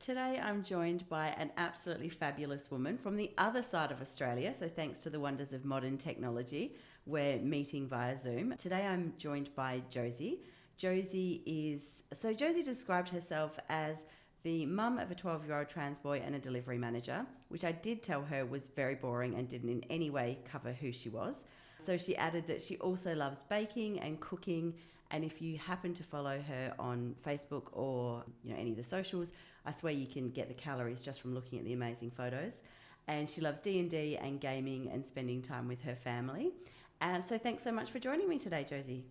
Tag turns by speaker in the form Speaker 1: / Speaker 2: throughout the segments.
Speaker 1: Today I'm joined by an absolutely fabulous woman from the other side of Australia. So thanks to the wonders of modern technology, we're meeting via Zoom. Today I'm joined by Josey. Josey described herself as the mum of a 12-year-old trans boy and a delivery manager, which I did tell her was very boring and didn't in any way cover who she was. So she added that she also loves baking and cooking, and if you happen to follow her on Facebook or any of the socials, I swear you can get the calories just from looking at the amazing photos. And she loves D&D and gaming and spending time with her family. And so thanks so much for joining me today, Josey.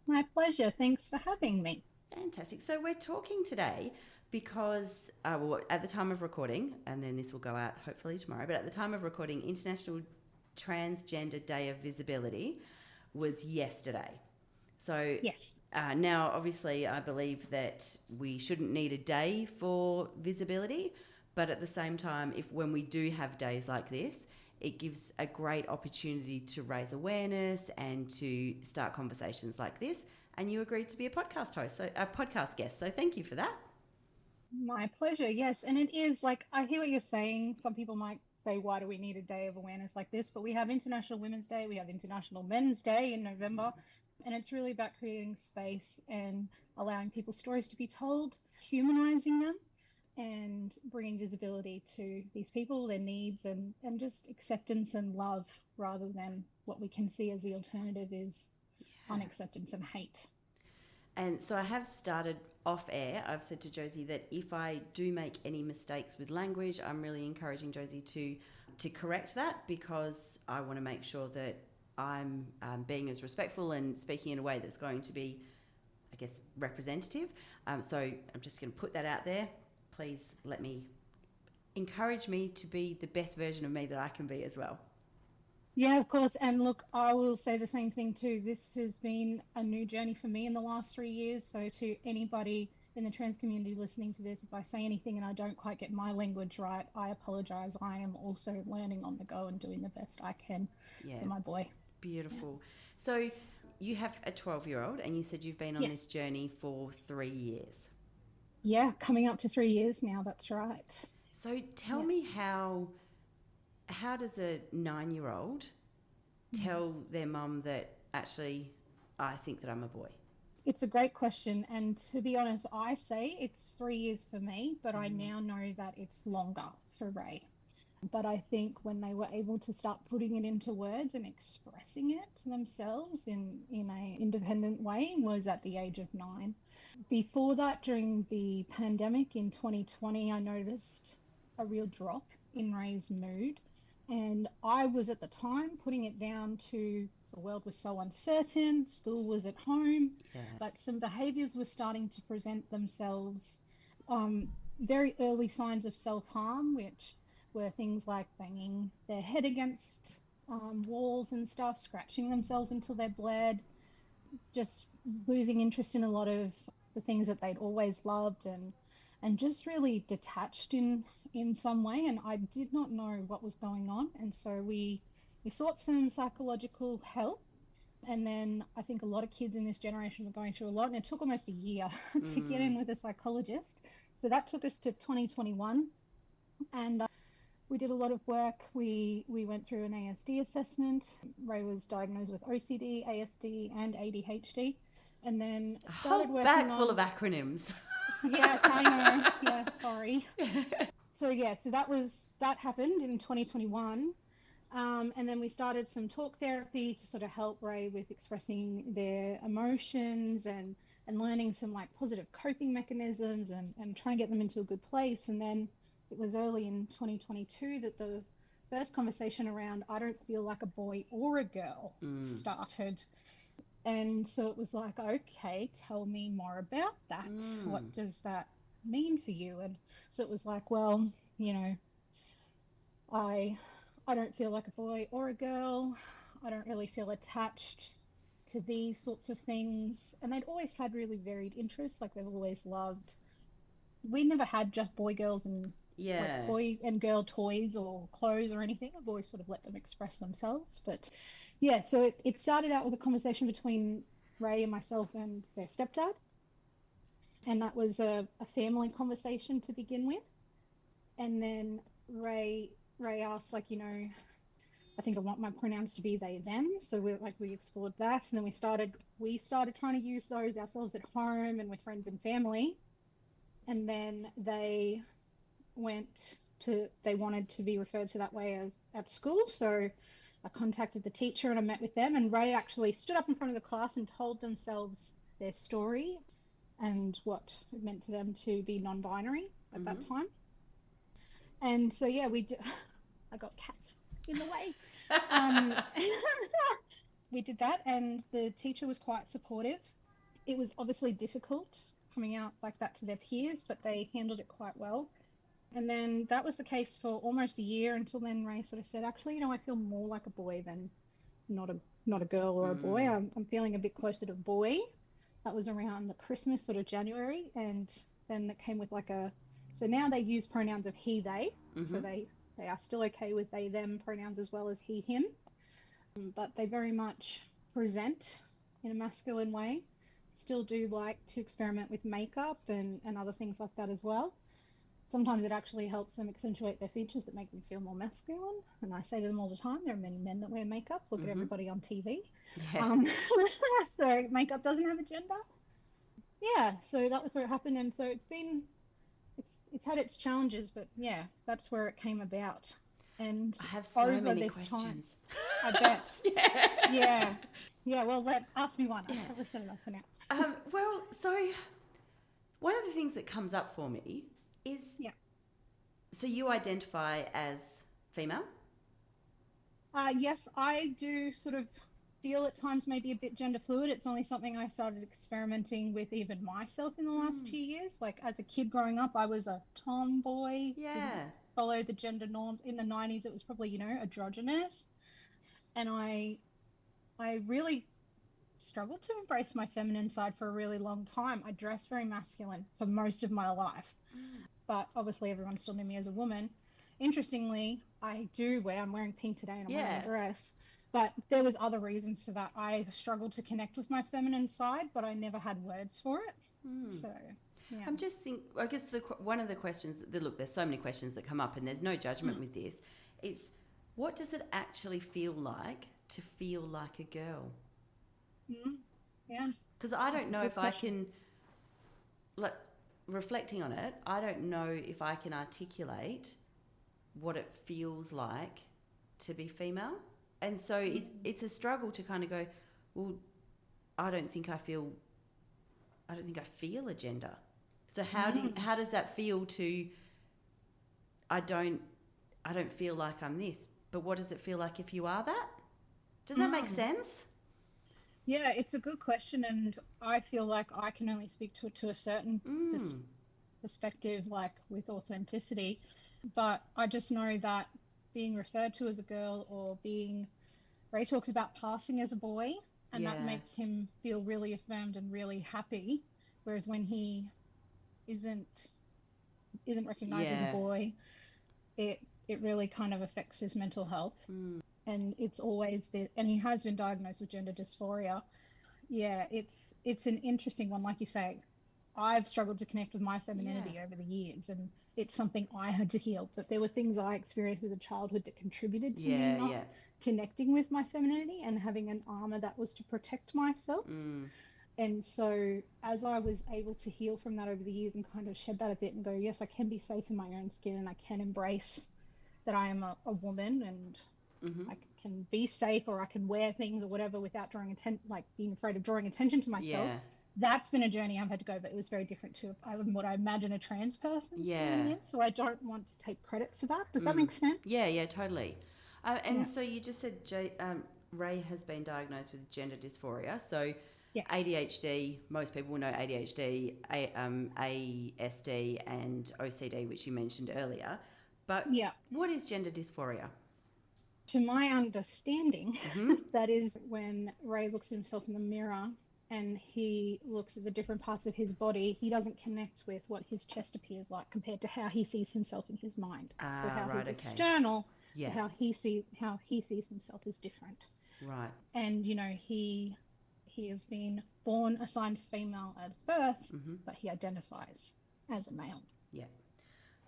Speaker 2: My pleasure. Thanks for having me.
Speaker 1: Fantastic. So we're talking today because, at the time of recording, and then this will go out hopefully tomorrow, but at the time of recording, International Transgender Day of Visibility was yesterday. So
Speaker 2: Yes.
Speaker 1: now, obviously, I believe that we shouldn't need a day for visibility, but at the same time, when we do have days like this, it gives a great opportunity to raise awareness and to start conversations like this. And you agreed to be a podcast guest. So thank you for that.
Speaker 2: My pleasure. Yes. And it is like, I hear what you're saying. Some people might say, why do we need a day of awareness like this? But we have International Women's Day, we have International Men's Day in November. And it's really about creating space and allowing people's stories to be told, humanizing them, and bringing visibility to these people, their needs, and just acceptance and love rather than what we can see as the alternative is
Speaker 1: Yeah.
Speaker 2: unacceptance and hate.
Speaker 1: And so I have started off air. I've said to Josey that if I do make any mistakes with language, I'm really encouraging Josey to correct that, because I want to make sure that I'm being as respectful and speaking in a way that's going to be, I guess, representative. So I'm just going to put that out there. Please encourage me to be the best version of me that I can be as well.
Speaker 2: Yeah, of course. And look, I will say the same thing too. This has been a new journey for me in the last 3 years. So, to anybody in the trans community listening to this, if I say anything and I don't quite get my language right, I apologize. I am also learning on the go and doing the best I can for
Speaker 1: Yeah,
Speaker 2: my boy. Yeah.
Speaker 1: beautiful. So you have a 12-year-old and you said you've been on this
Speaker 2: Yes.
Speaker 1: journey for 3 years.
Speaker 2: Yeah, coming up to 3 years now. That's right.
Speaker 1: So tell me
Speaker 2: Yes.
Speaker 1: how does a 9-year-old
Speaker 2: Mm.
Speaker 1: tell their mum that actually I think that I'm a boy?
Speaker 2: It's a great question. And to be honest, I say it's 3 years for me, but I now know that it's longer for Ray. But I think when they were able to start putting it into words and expressing it themselves in a independent way was at the age of 9. Before that, during the pandemic in 2020, I noticed a real drop in Ray's mood. And I was at the time putting it down to the world was so uncertain, school was at home,
Speaker 1: Yeah.
Speaker 2: but some behaviors were starting to present themselves. Very early signs of self-harm, which were things like banging their head against walls and stuff, scratching themselves until they bled, just losing interest in a lot of the things that they'd always loved, and just really detached in some way. And I did not know what was going on, and so we sought some psychological help. And then I think a lot of kids in this generation were going through a lot, and it took almost a year to get in with a psychologist. So that took us to 2021, and we did a lot of work. We went through an ASD assessment. Ray was diagnosed with OCD, ASD, and ADHD, and then
Speaker 1: A
Speaker 2: started
Speaker 1: whole
Speaker 2: working
Speaker 1: bag full of
Speaker 2: on.
Speaker 1: acronyms.
Speaker 2: Yes, I know. Yeah, sorry. So yeah, so that happened in 2021. And then we started some talk therapy to sort of help Ray with expressing their emotions and learning some like positive coping mechanisms and trying to get them into a good place. And then it was early in 2022 that the first conversation around I don't feel like a boy or a girl started. And so it was like, okay, tell me more about that. What does that mean for you? And so it was like, well, you know, I I don't feel like a boy or a girl. I don't really feel attached to these sorts of things. And they'd always had really varied interests. Like they've always loved. We never had just boy girls and like
Speaker 1: Yeah.
Speaker 2: boy and girl toys or clothes or anything. I've always sort of let them express themselves. But yeah, so it started out with a conversation between Ray and myself and their stepdad. And that was a family conversation to begin with. And then Ray asked, like, you know, I think I want my pronouns to be they, them. So we explored that. And then we started trying to use those ourselves at home and with friends and family. And then they wanted to be referred to that way as at school. So I contacted the teacher and I met with them, and Ray actually stood up in front of the class and told themselves their story and what it meant to them to be non-binary at that time. And so, yeah, I got cats in the way. We did that, and the teacher was quite supportive. It was obviously difficult coming out like that to their peers, but they handled it quite well. And then that was the case for almost a year, until then Ray sort of said, actually, you know, I feel more like a boy than not a girl or a boy. I'm feeling a bit closer to boy. That was around the Christmas, sort of January. And then it came with so now they use pronouns of he, they. So they are still okay with they, them pronouns as well as he, him. But they very much present in a masculine way. Still do like to experiment with makeup and other things like that as well. Sometimes it actually helps them accentuate their features that make them feel more masculine. And I say to them all the time, there are many men that wear makeup. Look at everybody on TV. Yeah. So makeup doesn't have a gender. Yeah, so that was where it happened. And so it's had its challenges, but yeah, that's where it came about. And
Speaker 1: I have so many questions.
Speaker 2: Time, I bet. Yeah. Well, ask me one. I'll probably set it up for now.
Speaker 1: Well, so one of the things that comes up for me is, so you identify as female?
Speaker 2: Yes, I do sort of feel at times maybe a bit gender fluid. It's only something I started experimenting with even myself in the last 2 years. Like, as a kid growing up, I was a tomboy. Didn't follow the gender norms. In the 90s, it was probably, you know, androgynous. And I really struggled to embrace my feminine side for a really long time. I dressed very masculine for most of my life. But obviously everyone still knew me as a woman. Interestingly, I'm wearing pink today and I'm wearing a dress. But there was other reasons for that. I struggled to connect with my feminine side, but I never had words for it. So, yeah.
Speaker 1: I'm just I guess one of the questions, look, there's so many questions that come up and there's no judgment with this. It's, what does it actually feel like to feel like a girl?
Speaker 2: Yeah.
Speaker 1: Because I don't know if I can, like, reflecting on it, I don't know if I can articulate what it feels like to be female. And so it's a struggle to kind of go, well, I don't think I feel a gender. So how does that feel to, I don't feel like I'm this, but what does it feel like if you are that? Does that make sense?
Speaker 2: Yeah, it's a good question, and I feel like I can only speak to a certain perspective, like with authenticity. But I just know that being referred to as a girl, or Ray talks about passing as a boy, and that makes him feel really affirmed and really happy. Whereas when he isn't recognized as a boy, it really kind of affects his mental health. And it's always and he has been diagnosed with gender dysphoria. Yeah, it's an interesting one. Like you say, I've struggled to connect with my femininity over the years, and it's something I had to heal. But there were things I experienced as a childhood that contributed to me not connecting with my femininity and having an armor that was to protect myself. And so as I was able to heal from that over the years and kind of shed that a bit and go, yes, I can be safe in my own skin, and I can embrace that I am a woman, and I can be safe, or I can wear things or whatever without being afraid of drawing attention to myself. That's been a journey I've had to go, but it was very different to what I imagine a trans person's journey is. So I don't want to take credit for that. Does that make sense?
Speaker 1: Yeah, totally. So you just said Ray has been diagnosed with gender dysphoria. So ADHD, most people will know ADHD, ASD and OCD, which you mentioned earlier. But what is gender dysphoria?
Speaker 2: To my understanding, that is when Ray looks at himself in the mirror and he looks at the different parts of his body, he doesn't connect with what his chest appears like compared to how he sees himself in his mind. So how he's external to how he sees himself is different.
Speaker 1: Right.
Speaker 2: And, you know, he he has been born assigned female at birth,
Speaker 1: Mm-hmm.
Speaker 2: but he identifies as a male.
Speaker 1: Yeah.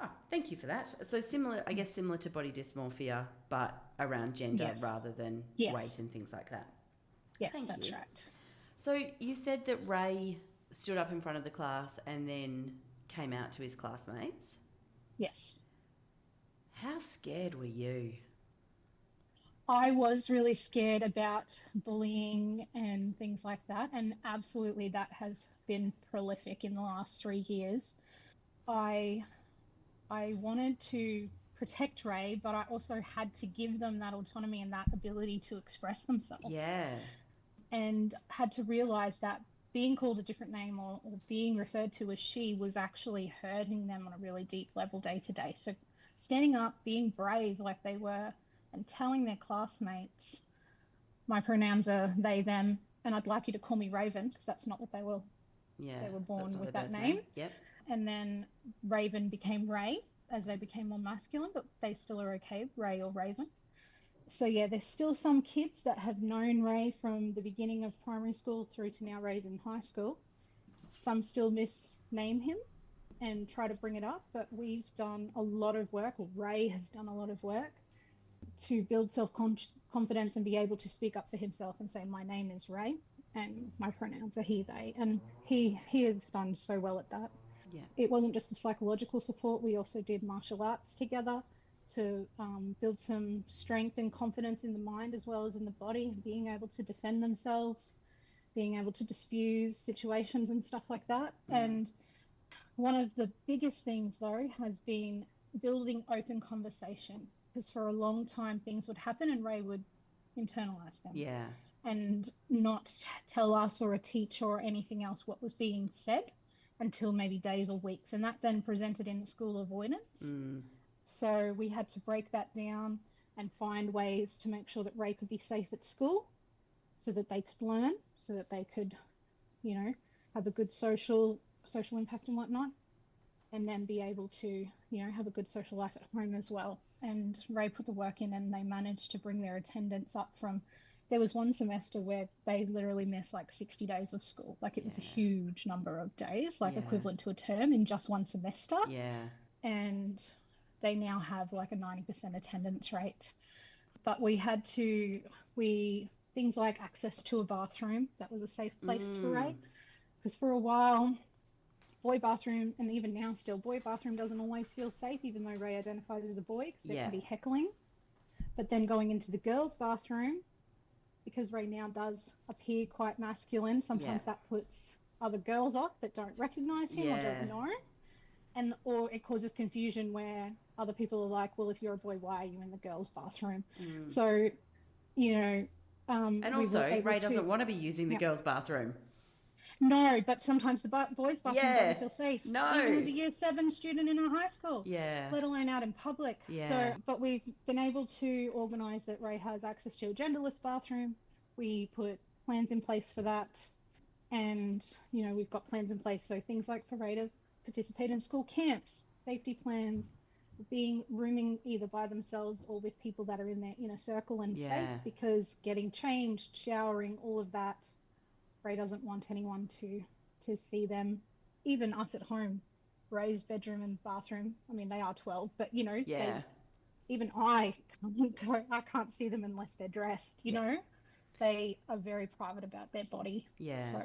Speaker 1: Oh, thank you for that. So similar to body dysmorphia, but around gender
Speaker 2: Yes.
Speaker 1: rather than
Speaker 2: Yes.
Speaker 1: weight and things like that.
Speaker 2: Yes,
Speaker 1: Thank
Speaker 2: that's
Speaker 1: you.
Speaker 2: right.
Speaker 1: So you said that Ray stood up in front of the class and then came out to his classmates.
Speaker 2: Yes.
Speaker 1: How scared were you?
Speaker 2: I was really scared about bullying and things like that, and absolutely that has been prolific in the last 3 years. I wanted to protect Ray, but I also had to give them that autonomy and that ability to express themselves.
Speaker 1: Yeah.
Speaker 2: And had to realize that being called a different name or being referred to as she was actually hurting them on a really deep level day to day. So standing up, being brave like they were, and telling their classmates, my pronouns are they, them, and I'd like you to call me Raven, because that's not what they were.
Speaker 1: Yeah.
Speaker 2: They were born with
Speaker 1: their
Speaker 2: that
Speaker 1: birth
Speaker 2: name.
Speaker 1: Yep.
Speaker 2: And then Raven became Ray as they became more masculine, but they still are okay, Ray or Raven. So yeah, there's still some kids that have known Ray from the beginning of primary school through to now Ray's in high school. Some still misname him and try to bring it up, but we've done a lot of work, or Ray has done a lot of work, to build self-confidence and be able to speak up for himself and say, my name is Ray and my pronouns are he, they. And he has done so well at that.
Speaker 1: Yeah.
Speaker 2: It wasn't just the psychological support. We also did martial arts together to build some strength and confidence in the mind as well as in the body, being able to defend themselves, being able to diffuse situations and stuff like that. And one of the biggest things, though, has been building open conversation, because for a long time things would happen and Ray would internalize them.
Speaker 1: Yeah.
Speaker 2: And not tell us or a teacher or anything else what was being said until maybe days or weeks. And that then presented in school avoidance. So we had to break that down and find ways to make sure that Ray could be safe at school, so that they could learn, so that they could, you know, have a good social impact and whatnot, and then be able to, you know, have a good social life at home as well. And Ray put the work in, and they managed to bring their attendance up from, there was one semester where they literally missed like 60 days of school. Like it was a huge number of days, like equivalent to a term in just one semester.
Speaker 1: Yeah.
Speaker 2: And they now have like a 90% attendance rate. But we had to, things like access to a bathroom that was a safe place for Ray. Because for a while, boy bathroom, and even now still, boy bathroom doesn't always feel safe, even though Ray identifies as a boy, because there can be heckling. But then going into the girls' bathroom, because Ray now does appear quite masculine, sometimes that puts other girls off that don't recognize him or don't know. And or it causes confusion where other people are like, well, if you're a boy, why are you in the girls' bathroom? So, you know,
Speaker 1: and also Ray doesn't want to be using the girls' bathroom.
Speaker 2: No, but sometimes the boys' bathroom doesn't feel safe.
Speaker 1: No.
Speaker 2: Even as a year 7 student in a high school.
Speaker 1: Yeah.
Speaker 2: Let alone out in public.
Speaker 1: Yeah.
Speaker 2: So, but we've been able to organise that Ray has access to a genderless bathroom. We put plans in place for that. And, you know, we've got plans in place. So things like for Ray to participate in school camps, safety plans, rooming either by themselves or with people that are in their inner circle and safe, because getting changed, showering, all of that, Ray doesn't want anyone to see them, even us at home. Ray's bedroom and bathroom, I mean, they are 12, but, you know, even I can't see them unless they're dressed, you know. They are very private about their body.
Speaker 1: Yeah.
Speaker 2: So,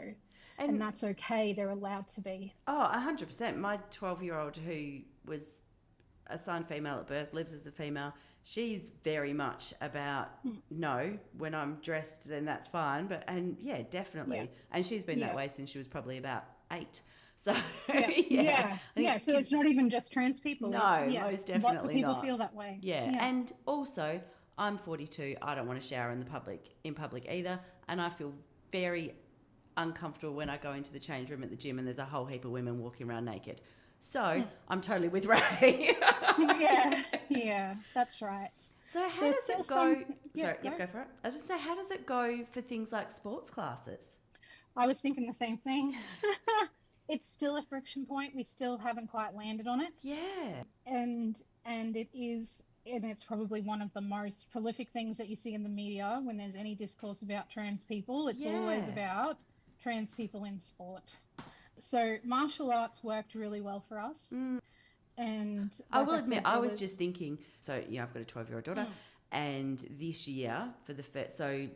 Speaker 2: and that's okay. They're allowed to be.
Speaker 1: Oh, 100%. My 12-year-old who was assigned female at birth, lives as a female, she's very much about, no, when I'm dressed, then that's fine. And definitely. Yeah. And she's been that way since she was probably about 8. So, so
Speaker 2: it's not even just trans people.
Speaker 1: No, most definitely not.
Speaker 2: Lots of people feel that way.
Speaker 1: Yeah. And also, I'm 42. I don't want to shower in public either. And I feel very uncomfortable when I go into the change room at the gym and there's a whole heap of women walking around naked. So I'm totally with Ray.
Speaker 2: yeah, that's right.
Speaker 1: So how does it go? Go for it. I was just say, how does it go for things like sports classes?
Speaker 2: I was thinking the same thing. It's still a friction point. We still haven't quite landed on it.
Speaker 1: Yeah.
Speaker 2: And it is and it's probably one of the most prolific things that you see in the media when there's any discourse about trans people. It's always about trans people in sport. So martial arts worked really well for us. And
Speaker 1: I will admit, I was just thinking, so I've got a 12-year-old daughter, and this year for the first, so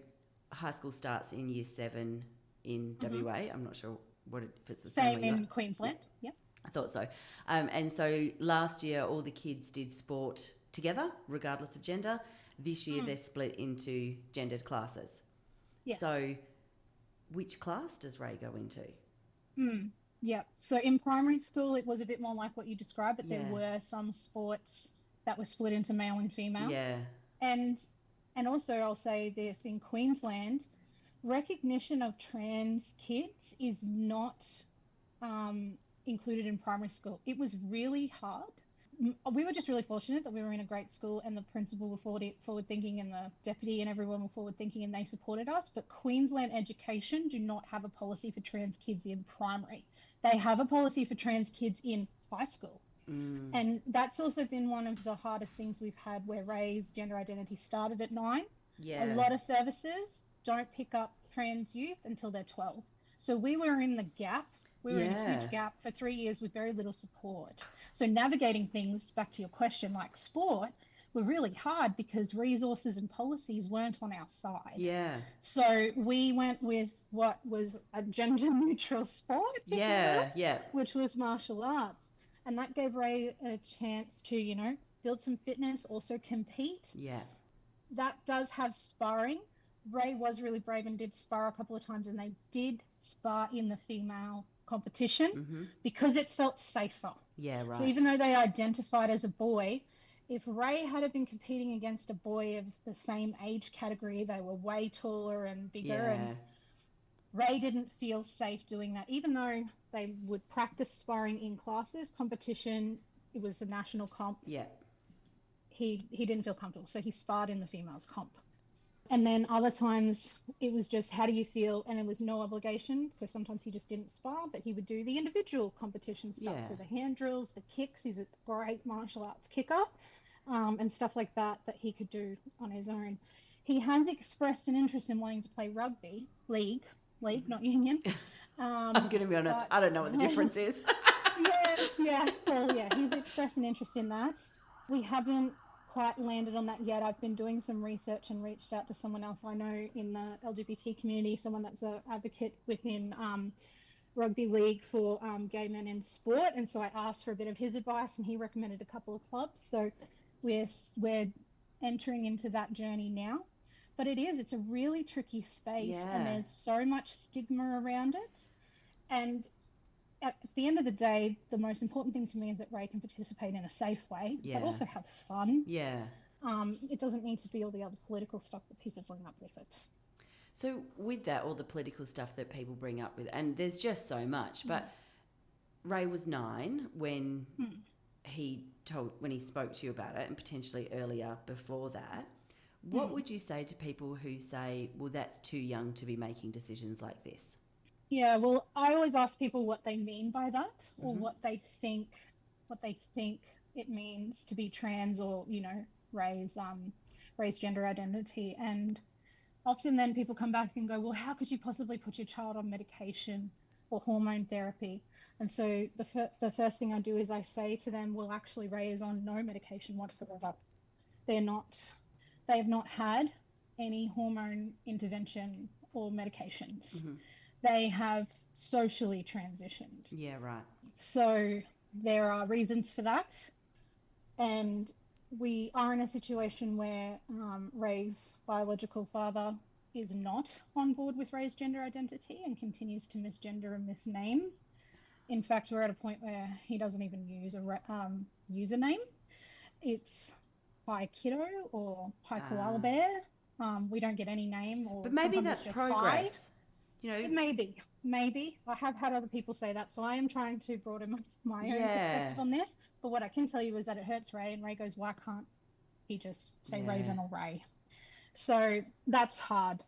Speaker 1: high school starts in year 7 in WA. I'm not sure if it's the same
Speaker 2: in Queensland. Yep.
Speaker 1: I thought so. And so last year, all the kids did sport together, regardless of gender. This year, they're split into gendered classes.
Speaker 2: Yes.
Speaker 1: So which class does Ray go into?
Speaker 2: Yeah. So in primary school, it was a bit more like what you described, but there were some sports that were split into male and female.
Speaker 1: Yeah.
Speaker 2: And also, I'll say this, in Queensland, recognition of trans kids is not included in primary school. It was really hard. We were just really fortunate that we were in a great school, and the principal were forward thinking, and the deputy and everyone were forward thinking, and they supported us. But Queensland Education do not have a policy for trans kids in primary. They have a policy for trans kids in high school. And that's also been one of the hardest things we've had, where Ray's gender identity started at 9. A lot of services don't pick up trans youth until they're 12. So we were in the gap. We were in a huge gap for 3 years with very little support. So navigating things, back to your question, like sport, were really hard because resources and policies weren't on our side.
Speaker 1: Yeah.
Speaker 2: So we went with what was a gender-neutral sport, which was martial arts. And that gave Ray a chance to, build some fitness, also compete.
Speaker 1: Yeah.
Speaker 2: That does have sparring. Ray was really brave and did spar a couple of times, and they did spar in the female competition because it felt safer.
Speaker 1: Yeah, right.
Speaker 2: So even though they identified as a boy, if Ray had been competing against a boy of the same age category, they were way taller and bigger, and Ray didn't feel safe doing that. Even though they would practice sparring in classes, competition, it was the national comp.
Speaker 1: Yeah.
Speaker 2: He didn't feel comfortable, so he sparred in the females comp. And then other times it was just, how do you feel? And it was no obligation. So sometimes he just didn't spar, but he would do the individual competition stuff. So the hand drills, the kicks, he's a great martial arts kicker, and stuff like that he could do on his own. He has expressed an interest in wanting to play rugby, league, not union.
Speaker 1: I'm going to be honest, I don't know what the difference is.
Speaker 2: He's expressed an interest in that. We haven't quite landed on that yet. I've been doing some research and reached out to someone else I know in the LGBT community, someone that's an advocate within rugby league for gay men in sport, and so I asked for a bit of his advice, and he recommended a couple of clubs. So we're entering into that journey now, but it's a really tricky space, and there's so much stigma around it. And at the end of the day, the most important thing to me is that Ray can participate in a safe way, but also have fun. Yeah. It doesn't need to be all the other political stuff that people bring up with it.
Speaker 1: So with that, all the political stuff that people bring up with, and there's just so much, but Ray was 9 when he spoke to you about it, and potentially earlier before that. What would you say to people who say, well, that's too young to be making decisions like this?
Speaker 2: Yeah, well, I always ask people what they mean by that, or what they think it means to be trans, or Ray's gender identity. And often then people come back and go, well, how could you possibly put your child on medication or hormone therapy? And so the first thing I do is I say to them, well, actually, Ray is on no medication whatsoever. They have not had any hormone intervention or medications. They have socially transitioned. Yeah, right. So there are reasons for that. And we are in a situation where Ray's biological father is not on board with Ray's gender identity and continues to misgender and misname. In fact, we're at a point where he doesn't even use a username. It's Hi Kiddo or Hi Koala Bear. We don't get any name. But maybe that's progress. Hi. Maybe I have had other people say that, so I am trying to broaden my own perspective on this. But what I can tell you is that it hurts Ray, and Ray goes, why can't he just say Raven or Ray? So that's hard.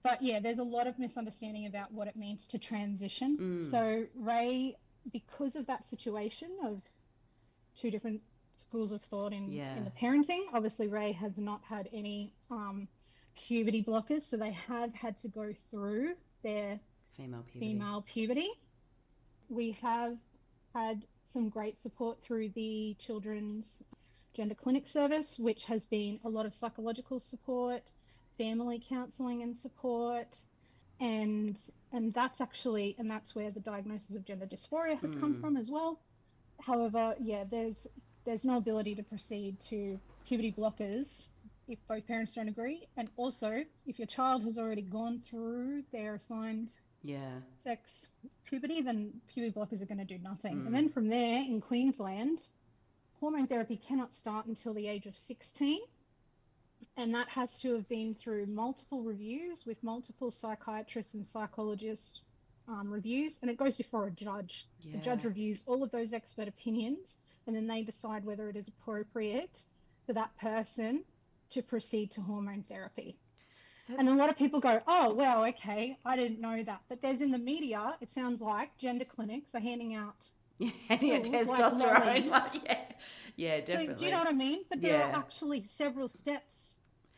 Speaker 2: But there's a lot of misunderstanding about what it means to transition. So Ray, because of that situation of two different schools of thought in the
Speaker 1: Yeah.
Speaker 2: parenting. Obviously, Ray has not had any puberty blockers, so they have had to go through their
Speaker 1: Female puberty.
Speaker 2: female puberty. We have had some great support through the Children's Gender Clinic Service, which has been a lot of psychological support, family counselling and support, and that's where the diagnosis of gender dysphoria has come from as well. However, yeah, there's no ability to proceed to puberty blockers if both parents don't agree, and also if your child has already gone through their assigned
Speaker 1: Yeah.
Speaker 2: sex puberty, then puberty blockers are going to do nothing. And then from there, in Queensland, hormone therapy cannot start until the age of 16, and that has to have been through multiple reviews with multiple psychiatrists and psychologists reviews, and it goes before a judge.
Speaker 1: Yeah.
Speaker 2: The judge reviews all of those expert opinions, and then they decide whether it is appropriate for that person to proceed to hormone therapy. And a lot of people go, oh, well, okay, I didn't know that. But there's in the media, it sounds like gender clinics are handing out
Speaker 1: testosterone. Yeah, definitely.
Speaker 2: So, do you know what I mean? But there are actually several steps.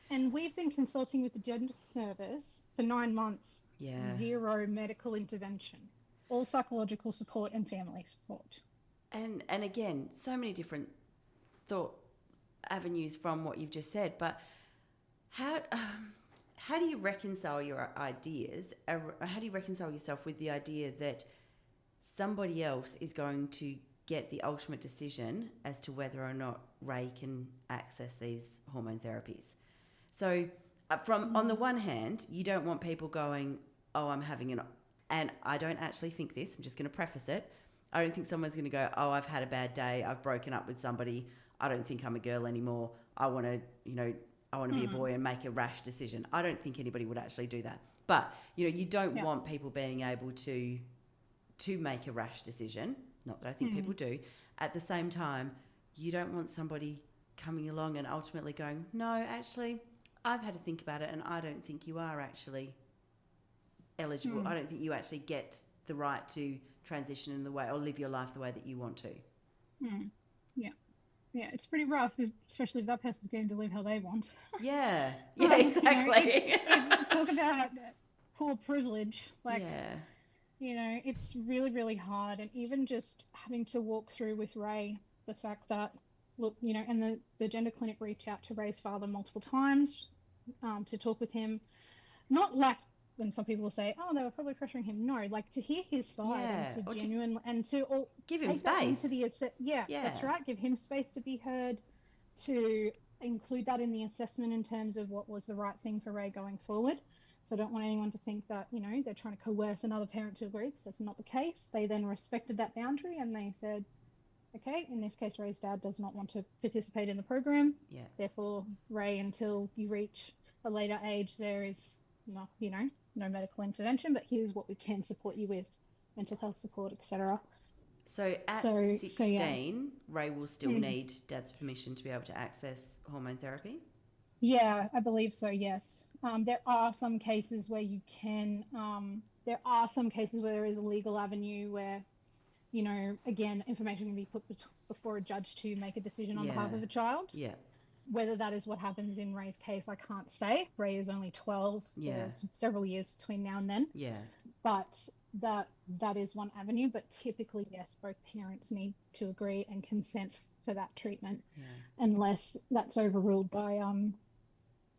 Speaker 2: And we've been consulting with the gender service for 9 months.
Speaker 1: Yeah.
Speaker 2: Zero medical intervention, all psychological support and family support.
Speaker 1: And again, so many different thought avenues from what you've just said. But how do you reconcile your ideas? How do you reconcile yourself with the idea that somebody else is going to get the ultimate decision as to whether or not Ray can access these hormone therapies? So on the one hand, you don't want people going, oh, I'm having and I don't actually think this, I'm just going to preface it. I don't think someone's going to go, oh, I've had a bad day, I've broken up with somebody, I don't think I'm a girl anymore, I want to be a boy and make a rash decision. I don't think anybody would actually do that. But, you don't want people being able to make a rash decision. Not that I think people do. At the same time, you don't want somebody coming along and ultimately going, no, actually, I've had to think about it and I don't think you are actually eligible. I don't think you actually get the right to transition in the way or live your life the way that you want to.
Speaker 2: Yeah, it's pretty rough, especially if that person's getting to live how they want.
Speaker 1: Yeah, exactly.
Speaker 2: Talk about poor privilege. It's really, really hard. And even just having to walk through with Ray the fact that, look, and the gender clinic reached out to Ray's father multiple times to talk with him. Not like when some people will say, oh, they were probably pressuring him. No, like to hear his side and to genuinely and to
Speaker 1: give him space.
Speaker 2: That's right. Give him space to be heard, to include that in the assessment in terms of what was the right thing for Ray going forward. So I don't want anyone to think that, they're trying to coerce another parent to agree, because that's not the case. They then respected that boundary and they said, okay, in this case, Ray's dad does not want to participate in the program. Yeah. Therefore, Ray, until you reach a later age, there is no medical intervention, but here's what we can support you with: mental health support, etc.
Speaker 1: So at 16, Ray will still need Dad's permission to be able to access hormone therapy?
Speaker 2: Yeah, I believe so, yes. There are some cases where you can, there are some cases where there is a legal avenue where, again, information can be put before a judge to make a decision on behalf of a child. Yeah. Whether that is what happens in Ray's case, I can't say. Ray is only 12. Yeah. There's several years between now and then. Yeah. But that is one avenue. But typically, yes, both parents need to agree and consent for that treatment, unless that's overruled by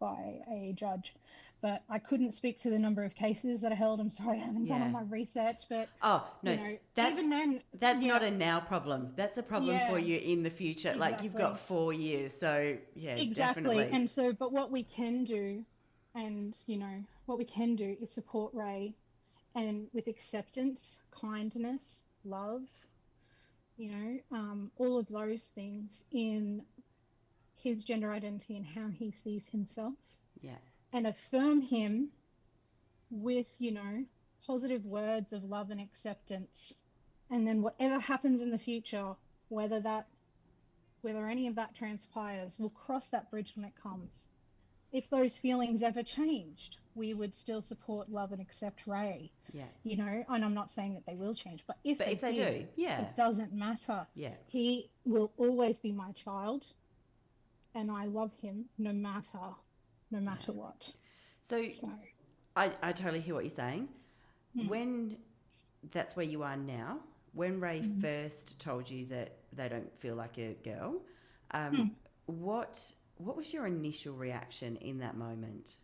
Speaker 2: a judge. But I couldn't speak to the number of cases that are held. I'm sorry, I haven't done all my research. But even then,
Speaker 1: that's not a now problem. That's a problem for you in the future. Exactly. Like you've got 4 years, so exactly. Definitely.
Speaker 2: And so, but what we can do, and is support Ray, and with acceptance, kindness, love, all of those things in his gender identity and how he sees himself. Yeah. And affirm him with, positive words of love and acceptance. And then whatever happens in the future, whether any of that transpires, we'll cross that bridge when it comes. if those feelings ever changed, we would still support, love, and accept Ray.
Speaker 1: Yeah.
Speaker 2: You know, and I'm not saying that they will change, but if they
Speaker 1: do,
Speaker 2: it doesn't matter.
Speaker 1: Yeah.
Speaker 2: He will always be my child, and I love him no matter what.
Speaker 1: So I totally hear what you're saying. When that's where you are now, when Ray first told you that they don't feel like a girl, what was your initial reaction in that moment?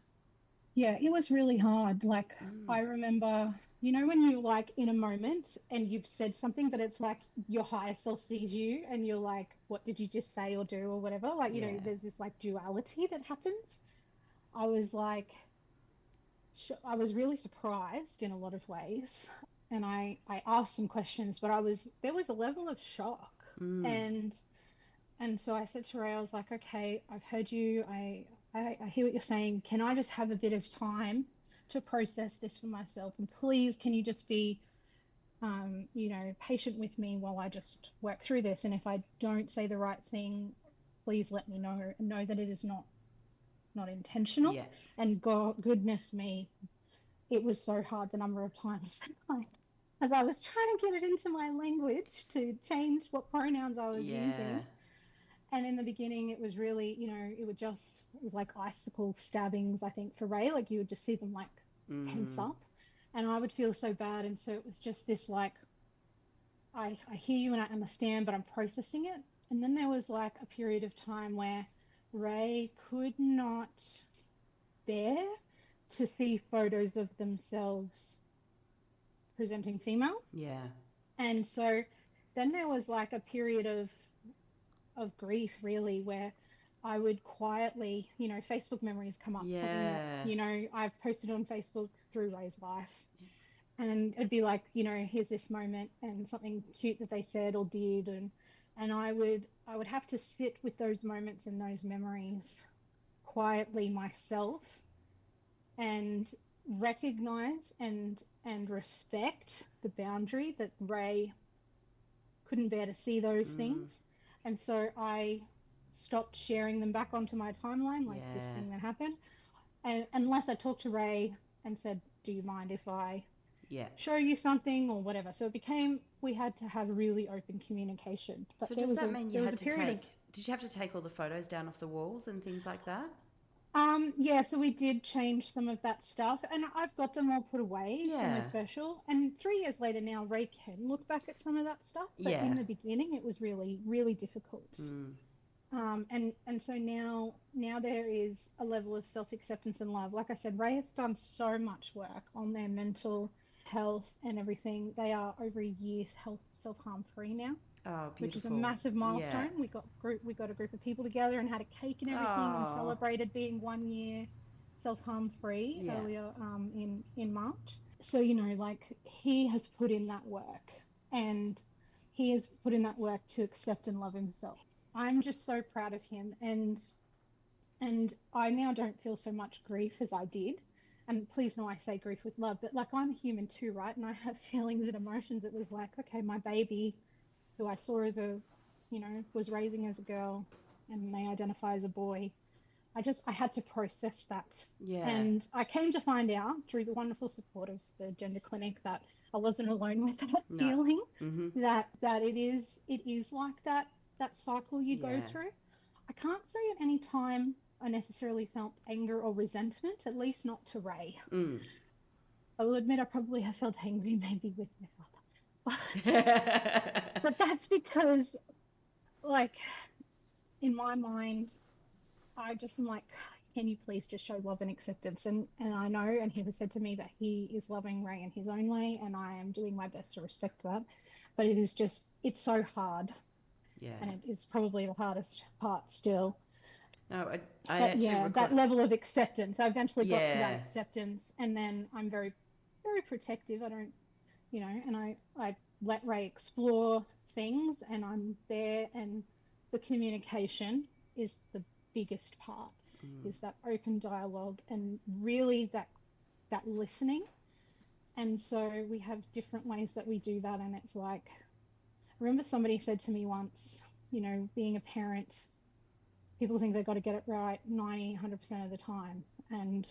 Speaker 2: Yeah, it was really hard. Like, I remember, you know, when you're like in a moment and you've said something, but it's like your higher self sees you and you're like, what did you just say or do or whatever? Like, you know, there's this like duality that happens. I was like, I was really surprised in a lot of ways. And I asked some questions, but there was a level of shock. And so I said to Ray, I was like, okay, I've heard you. I hear what you're saying. Can I just have a bit of time to process this for myself? And please, can you just be, you know, patient with me while I just work through this? And if I don't say the right thing, please let me know and know that it is not intentional.
Speaker 1: Yeah.
Speaker 2: And goodness me, it was so hard the number of times as I was trying to get it into my language to change what pronouns I was using. And in the beginning, it was really, you know, it was like icicle stabbings, I think, for Ray. Like, you would just see them, like, tense up. And I would feel so bad. And so it was just this, like, I hear you and I understand, but I'm processing it. And then there was, like, a period of time where Ray could not bear to see photos of themselves presenting female.
Speaker 1: Yeah.
Speaker 2: And so then there was, like, a period of grief, really, where I would quietly, you know, Facebook memories come up.
Speaker 1: Yeah.
Speaker 2: You know, I've posted on Facebook through Ray's life. And it'd be like, you know, here's this moment and something cute that they said or did. And I would have to sit with those moments and those memories quietly myself and recognize and respect the boundary that Ray couldn't bear to see those things. And so I stopped sharing them back onto my timeline, like this thing that happened. And unless I talked to Ray and said, do you mind if I show you something or whatever? So it became, we had to have really open communication. But
Speaker 1: so does that mean you had to take, did you have to take all the photos down off the walls and things like that?
Speaker 2: Yeah, so we did change some of that stuff, and I've got them all put away from a special. And 3 years later now, Ray can look back at some of that stuff, but in the beginning, it was really, really difficult. And so now there is a level of self-acceptance and love. Like I said, Ray has done so much work on their mental health and everything. They are over a year self-harm free now.
Speaker 1: Oh, beautiful.
Speaker 2: Which is a massive milestone. We got a group of people together and had a cake and everything and celebrated being 1 year self-harm free earlier in March. So, you know, like, he has put in that work, and he has put in that work to accept and love himself. I'm just so proud of him, and I now don't feel so much grief as I did. And please know I say grief with love, but like, I'm human too, right? And I have feelings and emotions. It was like, okay, my baby, who I saw as was raising as a girl, and they identify as a boy. I had to process that. Yeah. And I came to find out through the wonderful support of the gender clinic that I wasn't alone with that feeling, that it is like that cycle you go through. I can't say at any time I necessarily felt anger or resentment, at least not to Ray. I will admit I probably have felt angry maybe with my father. But that's because, like, in my mind, I just am like, can you please just show love and acceptance? And I know, and he has said to me that he is loving Ray in his own way, and I am doing my best to respect that. But it is just, it's so hard. Yeah. And it is probably the hardest part still.
Speaker 1: No, I actually
Speaker 2: that level of acceptance. I eventually got to that acceptance, and then I'm very, very protective. I don't, you know, and I let Ray explore things, and I'm there, and the communication is the biggest part, is that open dialogue and really that listening. And so we have different ways that we do that, and it's like, I remember somebody said to me once, you know, being a parent people think they've got to get it right 100% of the time. And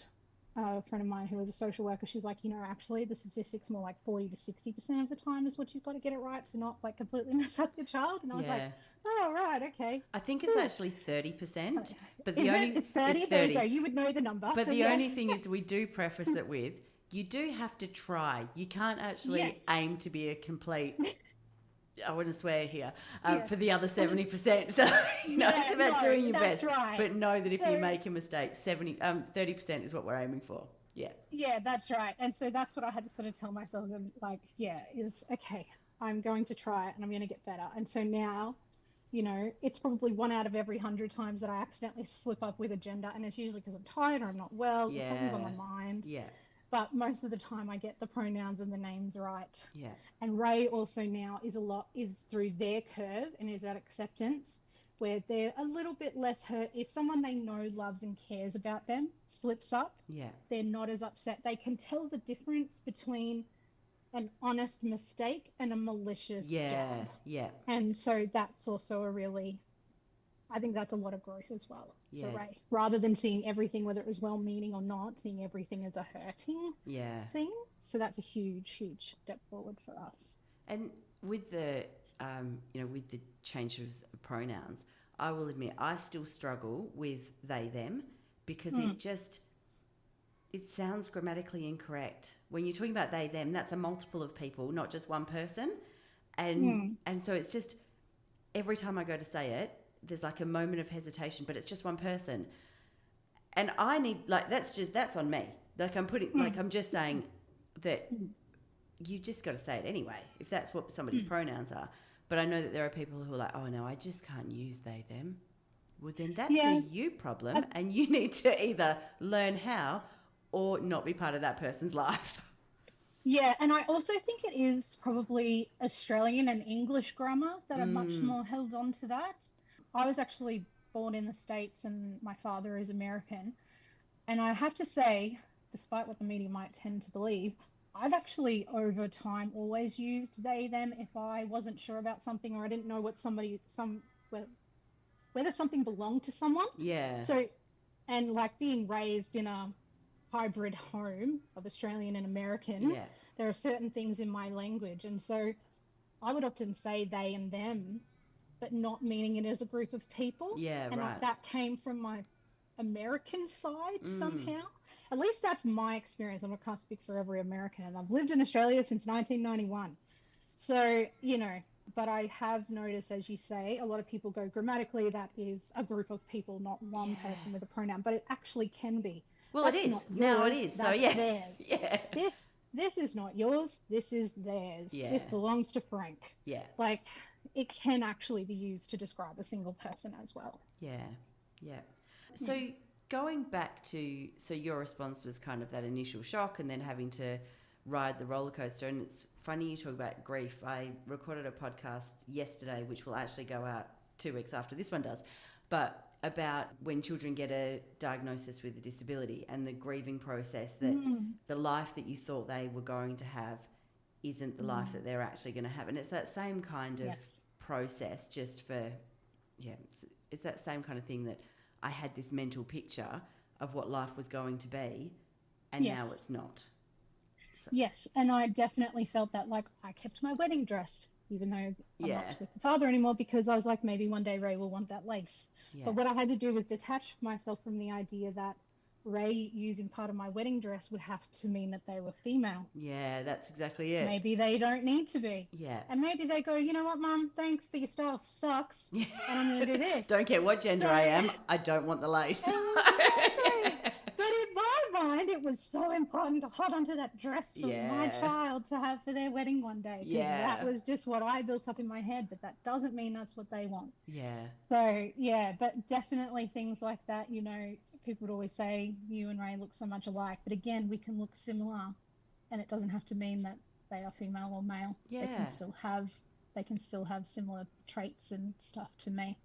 Speaker 2: a friend of mine who is a social worker, she's like, actually the statistics more like 40 to 60% of the time is what you've got to get it right to not like completely mess up your child. And I was like, oh, right, okay.
Speaker 1: I think it's actually 30%, but
Speaker 2: it's 30. There you go. You would know the number.
Speaker 1: But the only thing is, we do preface it with, you do have to try. You can't actually aim to be a complete, I wouldn't swear here, for the other 70%. So, it's about doing your best. Right. But know that if you make a mistake, 30% is what we're aiming for. Yeah.
Speaker 2: Yeah, that's right. And so that's what I had to sort of tell myself, like, okay, I'm going to try it and I'm going to get better. And so now, it's probably 1 out of every 100 times that I accidentally slip up with a gender, and it's usually because I'm tired or I'm not well or something's on my mind.
Speaker 1: Yeah.
Speaker 2: But most of the time I get the pronouns and the names right.
Speaker 1: Yeah.
Speaker 2: And Ray also now is through their curve and is at acceptance, where they're a little bit less hurt. If someone they know loves and cares about them slips up, they're not as upset. They can tell the difference between an honest mistake and a malicious jab.
Speaker 1: Yeah.
Speaker 2: And so that's also I think that's a lot of growth as well for Ray. Rather than seeing everything, whether it was well-meaning or not, seeing everything as a hurting thing. So that's a huge, huge step forward for us.
Speaker 1: And with the, with the changes of pronouns, I will admit I still struggle with they, them, because it sounds grammatically incorrect. When you're talking about they, them, that's a multiple of people, not just one person. And so it's just, every time I go to say it, there's like a moment of hesitation, but it's just one person. And I need, like, that's on me. Like I'm just saying that you just got to say it anyway, if that's what somebody's pronouns are. But I know that there are people who are like, oh no, I just can't use they, them. Well, then that's a you problem, and you need to either learn how or not be part of that person's life.
Speaker 2: Yeah, and I also think it is probably Australian and English grammar that are much more held on to that. I was actually born in the States and my father is American. And I have to say, despite what the media might tend to believe, I've actually over time always used they, them if I wasn't sure about something or I didn't know what whether something belonged to someone.
Speaker 1: Yeah.
Speaker 2: So, and like being raised in a hybrid home of Australian and American, there are certain things in my language. And so I would often say they and them, but not meaning it as a group of people.
Speaker 1: Yeah,
Speaker 2: and
Speaker 1: right.
Speaker 2: That came from my American side somehow. At least that's my experience. I can't speak for every American, and I've lived in Australia since 1991. So, but I have noticed, as you say, a lot of people go grammatically, that is a group of people, not one person with a pronoun, but it actually can be.
Speaker 1: Well, that's it is. Now it is. So,
Speaker 2: theirs.
Speaker 1: Yeah.
Speaker 2: This is not yours. This is theirs.
Speaker 1: Yeah.
Speaker 2: This belongs to Frank.
Speaker 1: Yeah.
Speaker 2: Like, it can actually be used to describe a single person as well.
Speaker 1: Yeah. Yeah. So going back to, your response was kind of that initial shock and then having to ride the roller coaster. And it's funny you talk about grief. I recorded a podcast yesterday, which will actually go out 2 weeks after this one does, but about when children get a diagnosis with a disability and the grieving process, that the life that you thought they were going to have isn't the life that they're actually going to have. And it's that same kind of process, just for, it's that same kind of thing, that I had this mental picture of what life was going to be, and now it's not. So.
Speaker 2: Yes, and I definitely felt that. Like, I kept my wedding dress, even though I'm not with the father anymore, because I was like, maybe one day Ray will want that lace. Yeah. But what I had to do was detach myself from the idea that Ray using part of my wedding dress would have to mean that they were female.
Speaker 1: Yeah, that's exactly it.
Speaker 2: Maybe they don't need to be.
Speaker 1: Yeah.
Speaker 2: And maybe they go, you know what, Mum, thanks, but your style sucks, and I'm going to do this.
Speaker 1: Don't care what gender I am, I don't want the lace.
Speaker 2: But in my mind, it was so important to hold onto that dress for my child to have for their wedding one day. Yeah. That was just what I built up in my head, but that doesn't mean that's what they want.
Speaker 1: Yeah.
Speaker 2: So, but definitely things like that, people would always say, you and Ray look so much alike. But again, we can look similar, and it doesn't have to mean that they are female or male.
Speaker 1: Yeah.
Speaker 2: They can still have similar traits and stuff to me.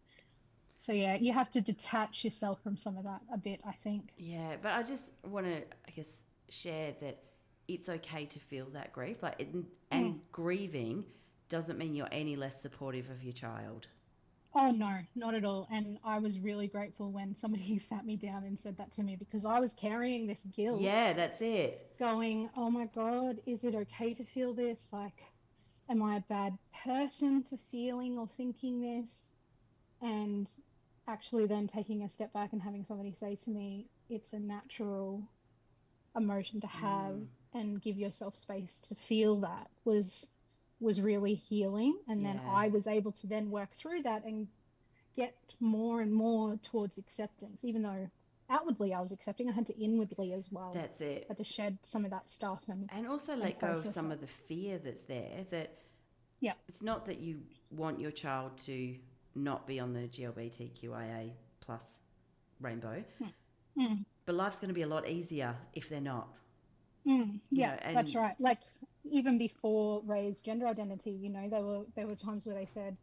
Speaker 2: So, you have to detach yourself from some of that a bit, I think.
Speaker 1: Yeah, but I just want to, share that it's okay to feel that grief. And grieving doesn't mean you're any less supportive of your child.
Speaker 2: Oh no, not at all. And I was really grateful when somebody sat me down and said that to me, because I was carrying this guilt,
Speaker 1: Yeah, that's it.
Speaker 2: going, oh my God, is it okay to feel this? Like, am I a bad person for feeling or thinking this? And actually then taking a step back and having somebody say to me, it's a natural emotion to have,
Speaker 1: Mm,
Speaker 2: and give yourself space to feel that, was really healing. And then
Speaker 1: yeah,
Speaker 2: I was able to then work through that and get more and more towards acceptance. Even though outwardly I was accepting, I had to inwardly as well.
Speaker 1: that's it.
Speaker 2: I had to shed some of that stuff
Speaker 1: And also
Speaker 2: and
Speaker 1: let go of
Speaker 2: process
Speaker 1: some
Speaker 2: it.
Speaker 1: of the fear that's there, that
Speaker 2: Yeah.
Speaker 1: it's not that you want your child to not be on the GLBTQIA plus rainbow,
Speaker 2: Mm. Mm.
Speaker 1: but life's going to be a lot easier if they're not, you
Speaker 2: Yeah,
Speaker 1: know,
Speaker 2: that's
Speaker 1: and
Speaker 2: right. Like, even before Ray's gender identity, there were times where they said,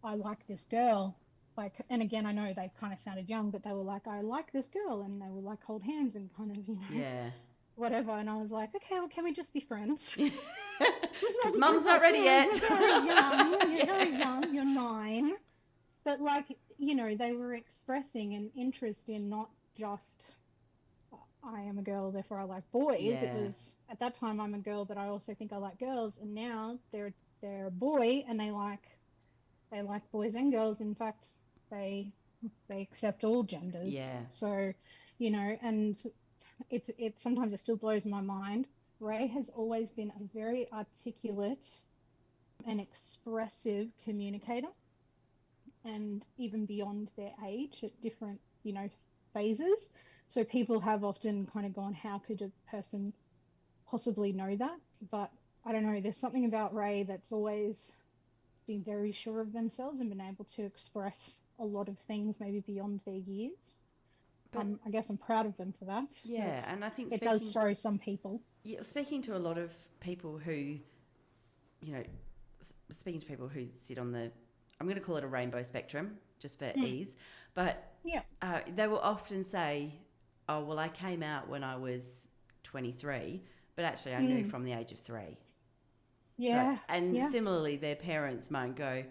Speaker 2: I like this girl. Like, and again, I know they kind of sounded young, but they were like, I like this girl, and they would like hold hands and kind of,
Speaker 1: yeah.
Speaker 2: whatever. And I was like, okay, well, can we just be friends? Just
Speaker 1: Because
Speaker 2: maybe
Speaker 1: mum's
Speaker 2: because,
Speaker 1: not
Speaker 2: like,
Speaker 1: ready yet.
Speaker 2: you're very young, you're very
Speaker 1: Yeah.
Speaker 2: young, you're 9. But, like, they were expressing an interest in not just, I am a girl, therefore I like boys. It
Speaker 1: Yeah.
Speaker 2: was, at that time, I'm a girl, but I also think I like girls. And now they're a boy, and they like boys and girls. In fact, they they accept all genders.
Speaker 1: Yeah.
Speaker 2: So, and it sometimes it still blows my mind. Ray has always been a very articulate and expressive communicator, and even beyond their age at different, phases. So people have often kind of gone, how could a person possibly know that? But I don't know, there's something about Ray that's always been very sure of themselves and been able to express a lot of things maybe beyond their years.
Speaker 1: But
Speaker 2: I guess I'm proud of them for that, but
Speaker 1: yeah, and I think
Speaker 2: it does throw some people.
Speaker 1: speaking to a lot of people who, speaking to people who sit on the, I'm going to call it a rainbow spectrum just for
Speaker 2: Mm,
Speaker 1: ease, but
Speaker 2: yeah.
Speaker 1: they will often say, oh, well, I came out when I was 23, but actually I knew
Speaker 2: Mm,
Speaker 1: from the age of 3. So,
Speaker 2: yeah.
Speaker 1: and
Speaker 2: Yeah.
Speaker 1: similarly, their parents might go,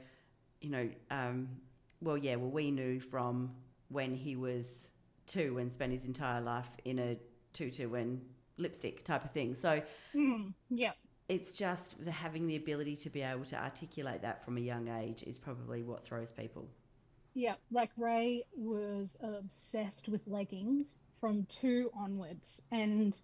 Speaker 1: well, yeah, well, we knew from when he was 2 and spent his entire life in a tutu and lipstick type of thing. So
Speaker 2: Yeah.
Speaker 1: it's just having the ability to be able to articulate that from a young age is probably what throws people.
Speaker 2: Yeah. Like, Ray was obsessed with leggings from 2 onwards, and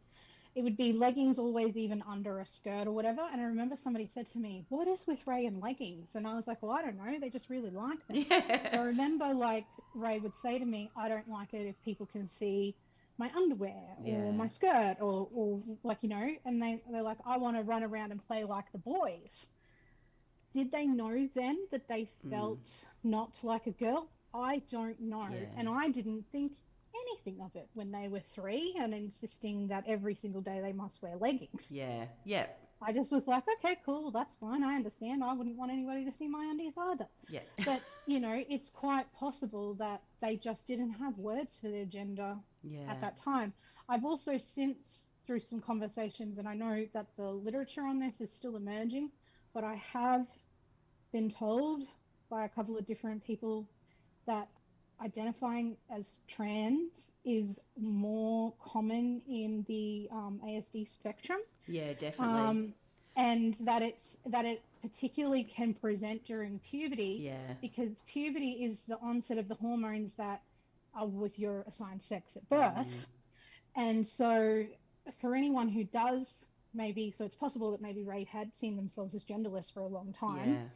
Speaker 2: it would be leggings always, even under a skirt or whatever. And I remember somebody said to me, what is with Ray and leggings? And I was like, well, I don't know. They just really like them. But I
Speaker 1: Yeah.
Speaker 2: remember, like, Ray would say to me, I don't like it if people can see my underwear or
Speaker 1: Yeah.
Speaker 2: my skirt, or like, and they're like, I want to run around and play like the boys. Did they know then that they
Speaker 1: Mm.
Speaker 2: felt not like a girl? I don't know.
Speaker 1: Yeah.
Speaker 2: And I didn't think anything of it when they were 3 and insisting that every single day they must wear leggings.
Speaker 1: Yeah. Yeah.
Speaker 2: I just was like, okay, cool, that's fine. I understand. I wouldn't want anybody to see my undies either.
Speaker 1: Yeah.
Speaker 2: But, it's quite possible that they just didn't have words for their gender
Speaker 1: Yeah.
Speaker 2: at that time. I've also since, through some conversations, and I know that the literature on this is still emerging, but I have been told by a couple of different people that identifying as trans is more common in the ASD spectrum,
Speaker 1: Yeah, definitely.
Speaker 2: um, and that it particularly can present during puberty,
Speaker 1: Yeah.
Speaker 2: because puberty is the onset of the hormones that are with your assigned sex at birth.
Speaker 1: Mm.
Speaker 2: And so, for anyone who does, maybe, so it's possible that maybe Ray had seen themselves as genderless for a long time,
Speaker 1: Yeah.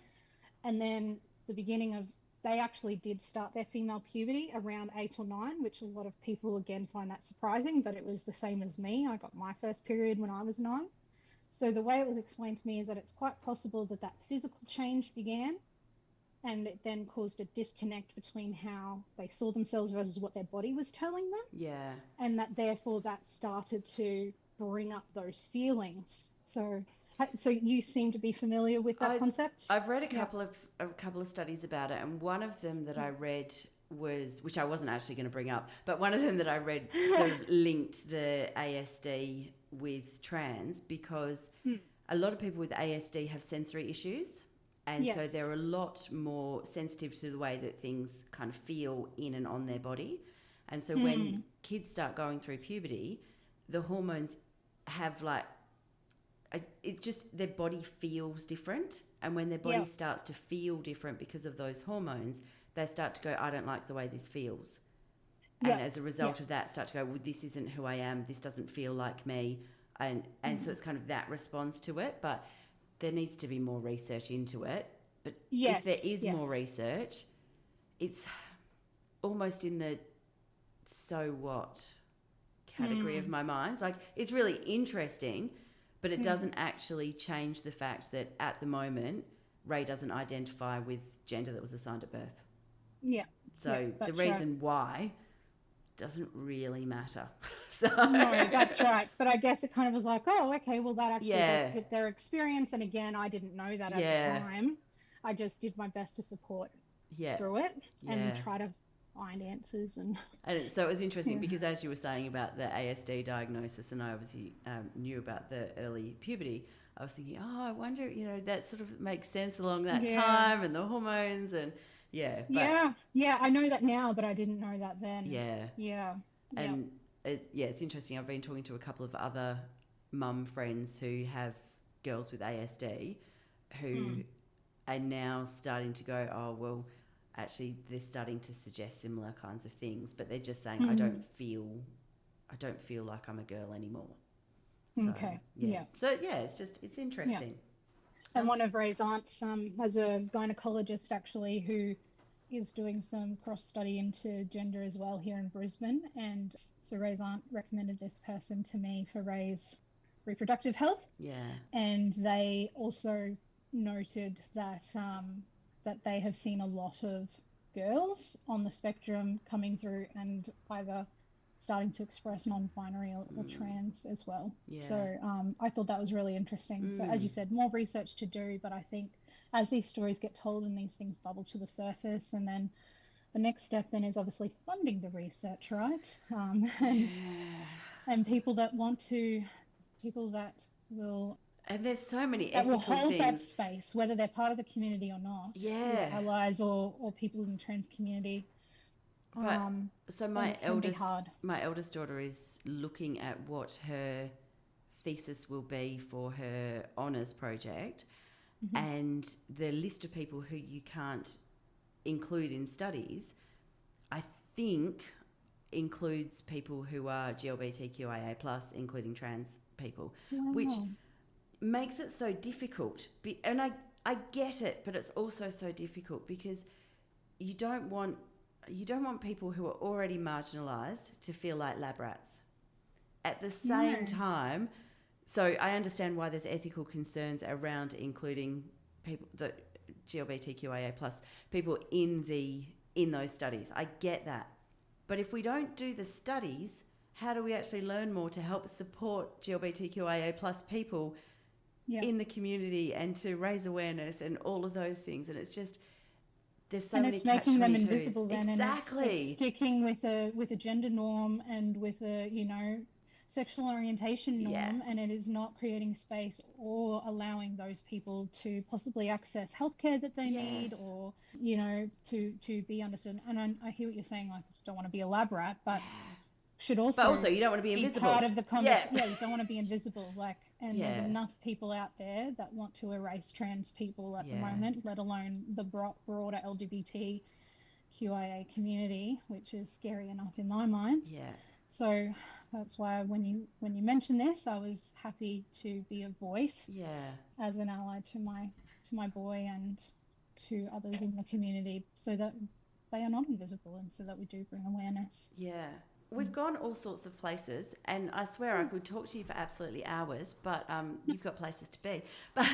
Speaker 2: and then the beginning of, they actually did start their female puberty around 8 or 9, which a lot of people again find that surprising, but it was the same as me. I got my first period when I was 9. So the way it was explained to me is that it's quite possible that that physical change began, and it then caused a disconnect between how they saw themselves versus what their body was telling them,
Speaker 1: Yeah.
Speaker 2: and that therefore that started to bring up those feelings. So you seem to be familiar with that
Speaker 1: I
Speaker 2: concept?
Speaker 1: I've read a
Speaker 2: Yeah.
Speaker 1: couple of studies about it, and one of them that I read was, which I wasn't actually going to bring up, but one of them that I read sort of linked the ASD with trans, because
Speaker 2: Mm.
Speaker 1: a lot of people with ASD have sensory issues, And
Speaker 2: Yes.
Speaker 1: so they're a lot more sensitive to the way that things kind of feel in and on their body. And so when kids start going through puberty, the hormones have like, it's just their body feels different. And when their body starts to feel different because of those hormones, they start to go, I don't like the way this feels. And as a result of that, start to go, well, this isn't who I am. This doesn't feel like me. And so it's kind of that response to it. But there needs to be more research into it. But if there is more research, it's almost in the so what category of my mind. Like, it's really interesting, but it doesn't actually change the fact that at the moment, Ray doesn't identify with gender that was assigned at birth.
Speaker 2: Yeah.
Speaker 1: So the reason why doesn't really matter. So
Speaker 2: no, that's right. But I guess it kind of was like, oh, okay, well, that actually does fit their experience. And again, I didn't know that at the time. I just did my best to support through it and try to find answers. And
Speaker 1: so it was interesting because as you were saying about the ASD diagnosis, and I obviously knew about the early puberty, I was thinking, oh, I wonder, that sort of makes sense along that time and the hormones and
Speaker 2: I know that now, but I didn't know that then.
Speaker 1: And it's interesting. I've been talking to a couple of other mum friends who have girls with ASD who are now starting to go, oh, well, actually they're starting to suggest similar kinds of things, but they're just saying, I don't feel like I'm a girl anymore. So, So it's interesting.
Speaker 2: And one of Ray's aunts has a gynecologist actually who is doing some cross study into gender as well here in Brisbane, and so Ray's aunt recommended this person to me for Ray's reproductive health. And they also noted that that they have seen a lot of girls on the spectrum coming through and either starting to express non-binary or trans as well. So I thought that was really interesting. So as you said, more research to do, but I think as these stories get told and these things bubble to the surface, and then the next step then is obviously funding the research, right? And people that will,
Speaker 1: and there's so many
Speaker 2: that will
Speaker 1: ethical
Speaker 2: hold
Speaker 1: things.
Speaker 2: That space, whether they're part of the community or not, allies or people in the trans community.
Speaker 1: But so my eldest daughter is looking at what her thesis will be for her honours project, and the list of people who you can't include in studies, I think, includes people who are LGBTQIA+, including trans people, which makes it so difficult. And I get it, but it's also so difficult because you don't want people who are already marginalised to feel like lab rats. At the same time, so I understand why there's ethical concerns around including people, the LGBTQIA+ people in those studies. I get that. But if we don't do the studies, how do we actually learn more to help support LGBTQIA+ people in the community and to raise awareness and all of those things? And it's just, there's so many catch-22s.
Speaker 2: And it's making them invisible then.
Speaker 1: Exactly.
Speaker 2: And it's sticking with a gender norm and with a, sexual orientation norm, and it is not creating space or allowing those people to possibly access healthcare that they need, or to be understood. And I hear what you're saying, like, you don't want to be a lab rat, but should also,
Speaker 1: but also you don't want to be invisible.
Speaker 2: Part of the you don't want to be invisible. And there's enough people out there that want to erase trans people at the moment, let alone the broader LGBTQIA community, which is scary enough in my mind. So that's why when you mentioned this, I was happy to be a voice as an ally to my boy and to others in the community, so that they are not invisible and so that we do bring awareness.
Speaker 1: We've gone all sorts of places, and I swear I could talk to you for absolutely hours, but you've got places to be. But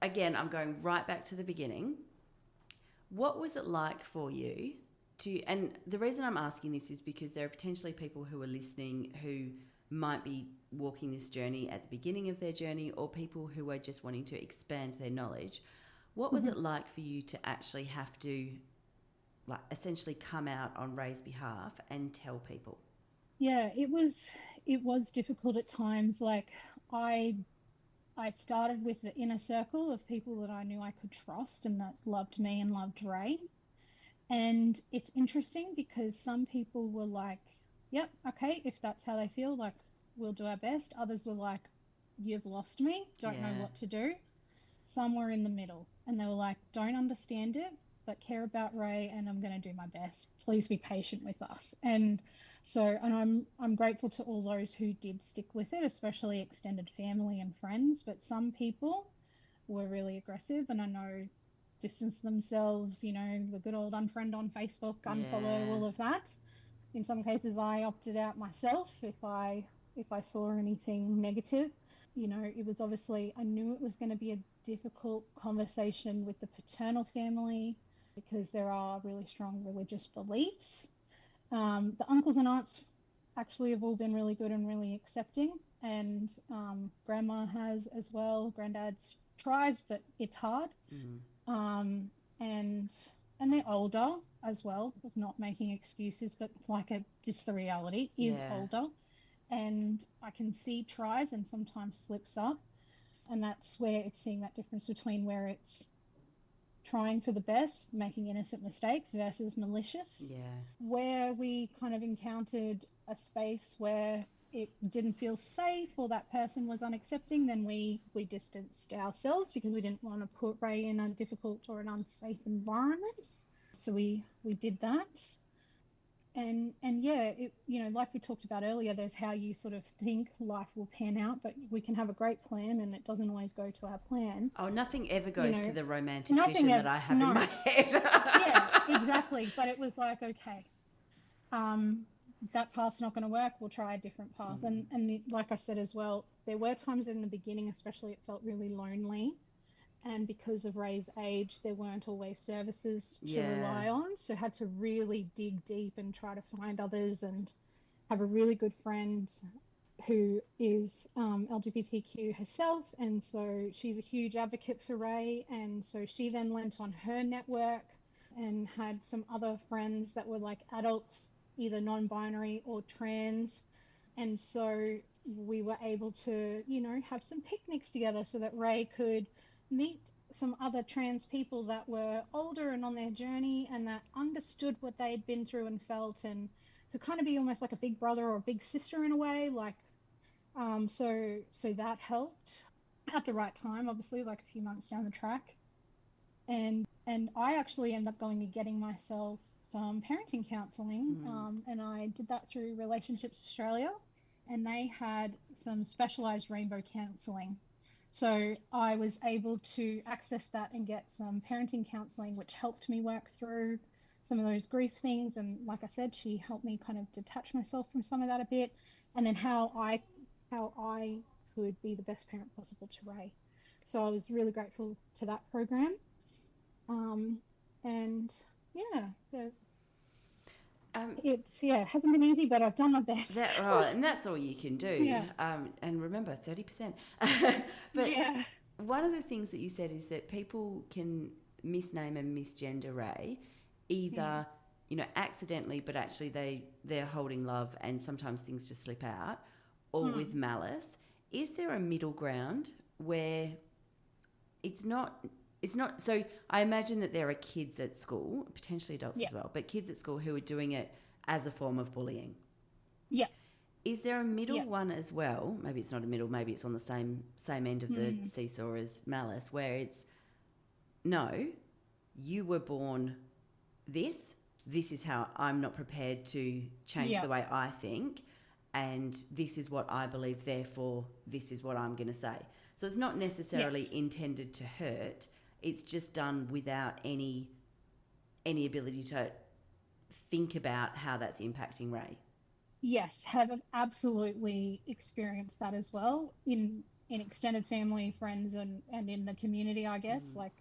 Speaker 1: again, I'm going right back to the beginning. What was it like for you and the reason I'm asking this is because there are potentially people who are listening who might be walking this journey at the beginning of their journey, or people who are just wanting to expand their knowledge. What was it like for you to actually have to essentially come out on Ray's behalf and tell people?
Speaker 2: It was difficult at times. Like, I I started with the inner circle of people that I knew I could trust and that loved me and loved Ray. And it's interesting because some people were like, yep, okay, if that's how they feel, like, we'll do our best. Others were like, you've lost me, don't know what to do. Some were in the middle and they were like, don't understand it, but care about Ray and I'm going to do my best. Please be patient with us. And so, and I'm grateful to all those who did stick with it, especially extended family and friends. But some people were really aggressive, and I know distance themselves, you know, the good old unfriend on Facebook, unfollow, all of that. In some cases, I opted out myself if I saw anything negative. You know, it was obviously, I knew it was going to be a difficult conversation with the paternal family because there are really strong religious beliefs. The uncles and aunts actually have all been really good and really accepting, and grandma has as well. Granddad tries, but it's hard. And they're older as well, not making excuses, but like it's the reality, is older. And I can see tries and sometimes slips up. And that's where it's seeing that difference between where it's trying for the best, making innocent mistakes versus malicious. Where we kind of encountered a space where it didn't feel safe or that person was unaccepting, then we distanced ourselves because we didn't want to put Ray in a difficult or an unsafe environment. So we did that. And yeah, it, you know, like we talked about earlier, there's how you sort of think life will pan out, but we can have a great plan and it doesn't always go to our plan.
Speaker 1: Oh, nothing ever goes to the romantic vision that I have in my head.
Speaker 2: Yeah, exactly. But it was like, okay, that path's not going to work. We'll try a different path. And like I said as well, there were times in the beginning, especially, it felt really lonely. And because of Ray's age, there weren't always services to rely on. So I had to really dig deep and try to find others, and have a really good friend who is LGBTQ herself. And so she's a huge advocate for Ray. And so she then lent on her network and had some other friends that were like adults, either non-binary or trans. And so we were able to, you know, have some picnics together so that Ray could meet some other trans people that were older and on their journey and that understood what they'd been through and felt, and to kind of be almost like a big brother or a big sister in a way, like so that helped at the right time, obviously, like a few months down the track. And I actually ended up going and getting myself some parenting counselling, and I did that through Relationships Australia, and they had some specialised rainbow counselling. So I was able to access that and get some parenting counselling, which helped me work through some of those grief things. And like I said, she helped me kind of detach myself from some of that a bit, and then how I could be the best parent possible to Ray. So I was really grateful to that program. And yeah, it's hasn't been easy, but I've done my best.
Speaker 1: And that's all you can do. And remember, 30%. But one of the things that you said is that people can misname and misgender Ray, either you know, accidentally, but actually they're holding love, and sometimes things just slip out, or with malice. Is there a middle ground where it's not? So I imagine that there are kids at school, potentially adults as well, but kids at school who are doing it as a form of bullying. Yeah. Is there a middle one as well? Maybe it's not a middle, maybe it's on the same end of the seesaw as malice, where it's, no, you were born this is how I'm not prepared to change the way I think, and this is what I believe, therefore this is what I'm going to say. So it's not necessarily intended to hurt. It's just done without any ability to think about how that's impacting Ray.
Speaker 2: Yes, have absolutely experienced that as well in extended family, friends, and in the community, I guess. Like,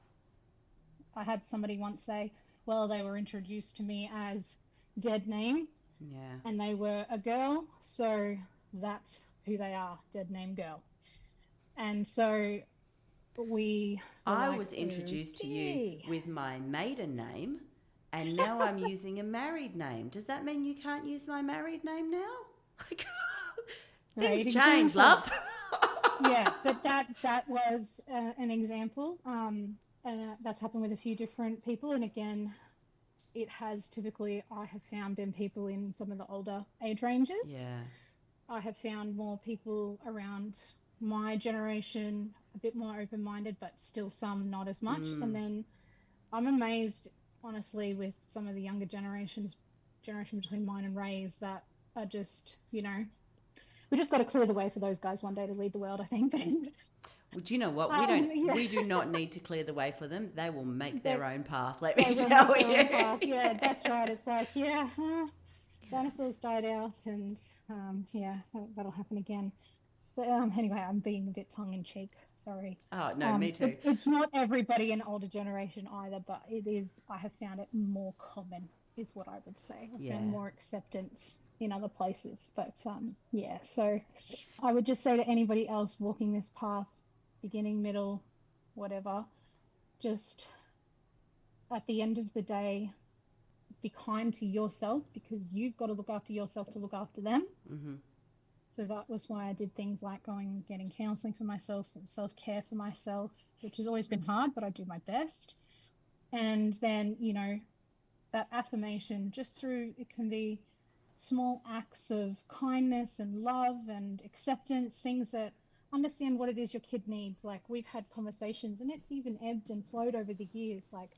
Speaker 2: I had somebody once say, well, they were introduced to me as dead name, and they were a girl, so that's who they are, dead name girl. And so I
Speaker 1: was introduced to you with my maiden name, and now I'm using a married name. Does that mean you can't use my married name now? Things change, love.
Speaker 2: Yeah, but that was an example. That's happened with a few different people, and again, it has typically, I have found, been people in some of the older age ranges.
Speaker 1: Yeah.
Speaker 2: I have found more people around my generation, a bit more open-minded, but still some not as much. And
Speaker 1: Mm.
Speaker 2: then I'm amazed, honestly, with some of the younger generation between mine and Ray's, that are just, we just got to clear the way for those guys one day to lead the world, I think.
Speaker 1: Well, do you know what?
Speaker 2: Yeah,
Speaker 1: We do not need to clear the way for them. They will make
Speaker 2: they
Speaker 1: their own path, let
Speaker 2: they
Speaker 1: me
Speaker 2: will make
Speaker 1: tell
Speaker 2: their own
Speaker 1: you.
Speaker 2: path. Yeah, that's right. It's like, yeah, dinosaurs died out, and yeah, that'll happen again. But anyway, I'm being a bit tongue in cheek. Sorry.
Speaker 1: Oh, no, me too.
Speaker 2: It's not everybody in older generation either, but it is. I have found it more common, is what I would say. I've
Speaker 1: Yeah.
Speaker 2: found more acceptance in other places, but yeah. So I would just say to anybody else walking this path, beginning, middle, whatever, just at the end of the day, be kind to yourself, because you've got to look after yourself to look after them.
Speaker 1: Mm-hmm.
Speaker 2: So that was why I did things like going and getting counseling for myself, some self-care for myself, which has always been hard, but I do my best. And then, that affirmation, just through, it can be small acts of kindness and love and acceptance, things that understand what it is your kid needs. Like, we've had conversations, and it's even ebbed and flowed over the years. Like,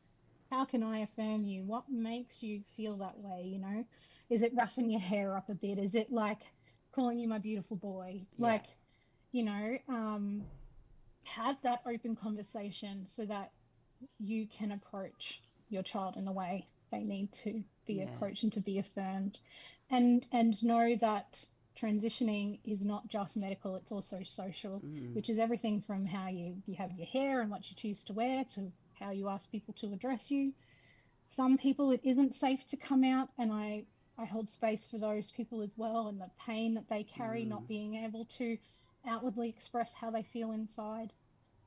Speaker 2: how can I affirm you? What makes you feel that way? Is it roughing your hair up a bit? Is it like calling you my beautiful boy?
Speaker 1: Yeah.
Speaker 2: Like, you know, um, have that open conversation so that you can approach your child in the way they need to be
Speaker 1: Yeah.
Speaker 2: approached and to be affirmed, and know that transitioning is not just medical, it's also social,
Speaker 1: Mm.
Speaker 2: which is everything from how you have your hair and what you choose to wear, to how you ask people to address you. Some people, it isn't safe to come out, and I hold space for those people as well, and the pain that they carry,
Speaker 1: Mm.
Speaker 2: not being able to outwardly express how they feel inside.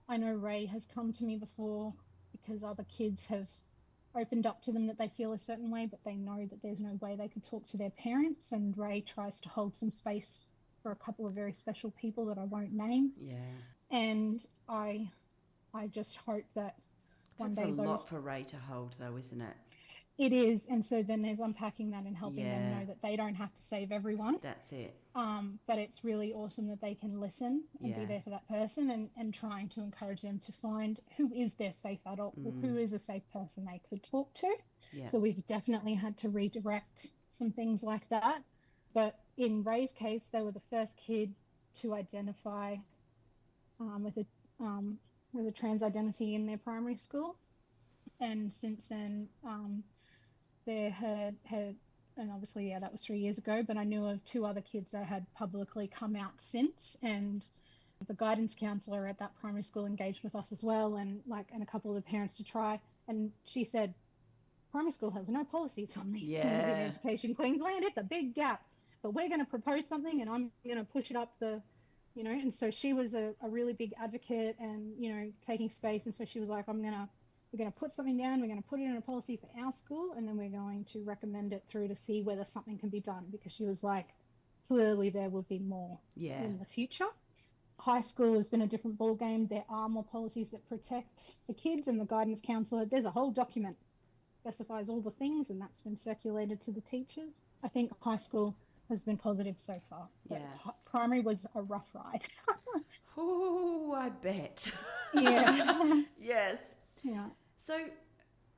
Speaker 2: I know Ray has come to me before because other kids have opened up to them that they feel a certain way, but they know that there's no way they could talk to their parents, and Ray tries to hold some space for a couple of very special people that I won't name.
Speaker 1: Yeah.
Speaker 2: And I just hope that one
Speaker 1: That's a
Speaker 2: day those,
Speaker 1: lot for Ray to hold, though, isn't it?
Speaker 2: it is. And so then there's unpacking that and helping them
Speaker 1: Yeah.
Speaker 2: know that they don't have to save everyone.
Speaker 1: That's it.
Speaker 2: But it's really awesome that they can listen and be
Speaker 1: Yeah.
Speaker 2: there for that person, and trying to encourage them to find who is their safe adult, or
Speaker 1: Mm.
Speaker 2: who is a safe person they could talk to.
Speaker 1: Yeah.
Speaker 2: So we've definitely had to redirect some things like that. But in Ray's case, they were the first kid to identify with a trans identity in their primary school. And since then, there had, and obviously, yeah, that was 3 years ago, but I knew of two other kids that had publicly come out since. And the guidance counselor at that primary school engaged with us as well, and a couple of the parents to try. And she said, primary school has no policies on these things in
Speaker 1: Yeah.
Speaker 2: Education Queensland. It's a big gap, but we're going to propose something, and I'm going to push it up and so she was a really big advocate, and, taking space. And so she was like, we're going to put something down, we're going to put it in a policy for our school, and then we're going to recommend it through to see whether something can be done, because she was like, clearly there will be more
Speaker 1: Yeah.
Speaker 2: in the future. High school has been a different ball game. There are more policies that protect the kids, and the guidance counselor, there's a whole document specifies all the things, and that's been circulated to the teachers. I think high school has been positive so far, but
Speaker 1: Yeah.
Speaker 2: primary was a rough ride.
Speaker 1: Oh, I bet.
Speaker 2: Yeah.
Speaker 1: Yes.
Speaker 2: Yeah.
Speaker 1: So,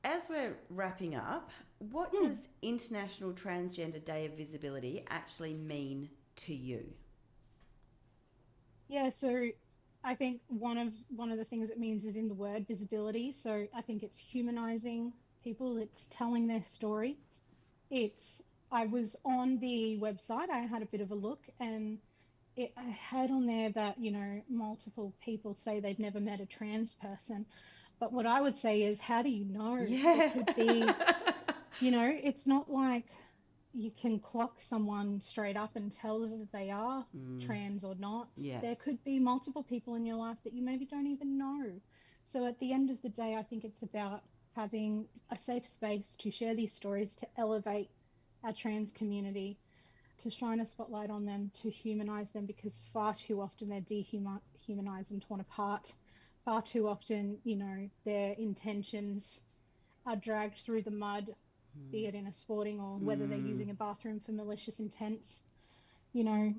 Speaker 1: as we're wrapping up, what does International Transgender Day of Visibility actually mean to you?
Speaker 2: Yeah, so I think one of the things it means is in the word visibility. So I think it's humanizing people, it's telling their story. I was on the website, I had a bit of a look, and I had on there that, multiple people say they've never met a trans person. But what I would say is, how do you know?
Speaker 1: Yeah.
Speaker 2: It could be, it's not like you can clock someone straight up and tell that they are trans or not.
Speaker 1: Yeah.
Speaker 2: There could be multiple people in your life that you maybe don't even know. So at the end of the day, I think it's about having a safe space to share these stories, to elevate our trans community, to shine a spotlight on them, to humanize them, because far too often they're dehumanized and torn apart. Far too often, you know, their intentions are dragged through the mud, be it in a sporting or whether they're using a bathroom for malicious intents, you know.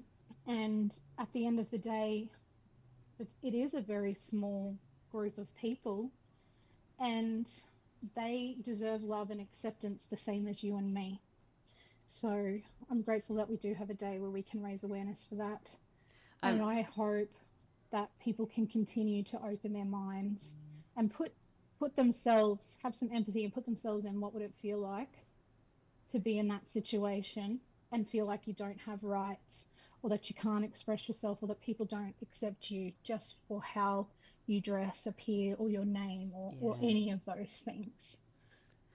Speaker 2: And at the end of the day, it is a very small group of people, and they deserve love and acceptance the same as you and me. So I'm grateful that we do have a day where we can raise awareness for that. And I hope that people can continue to open their minds and put themselves, have some empathy and put themselves in what would it feel like to be in that situation and feel like you don't have rights, or that you can't express yourself, or that people don't accept you just for how you dress, appear, or your name, or any of those things.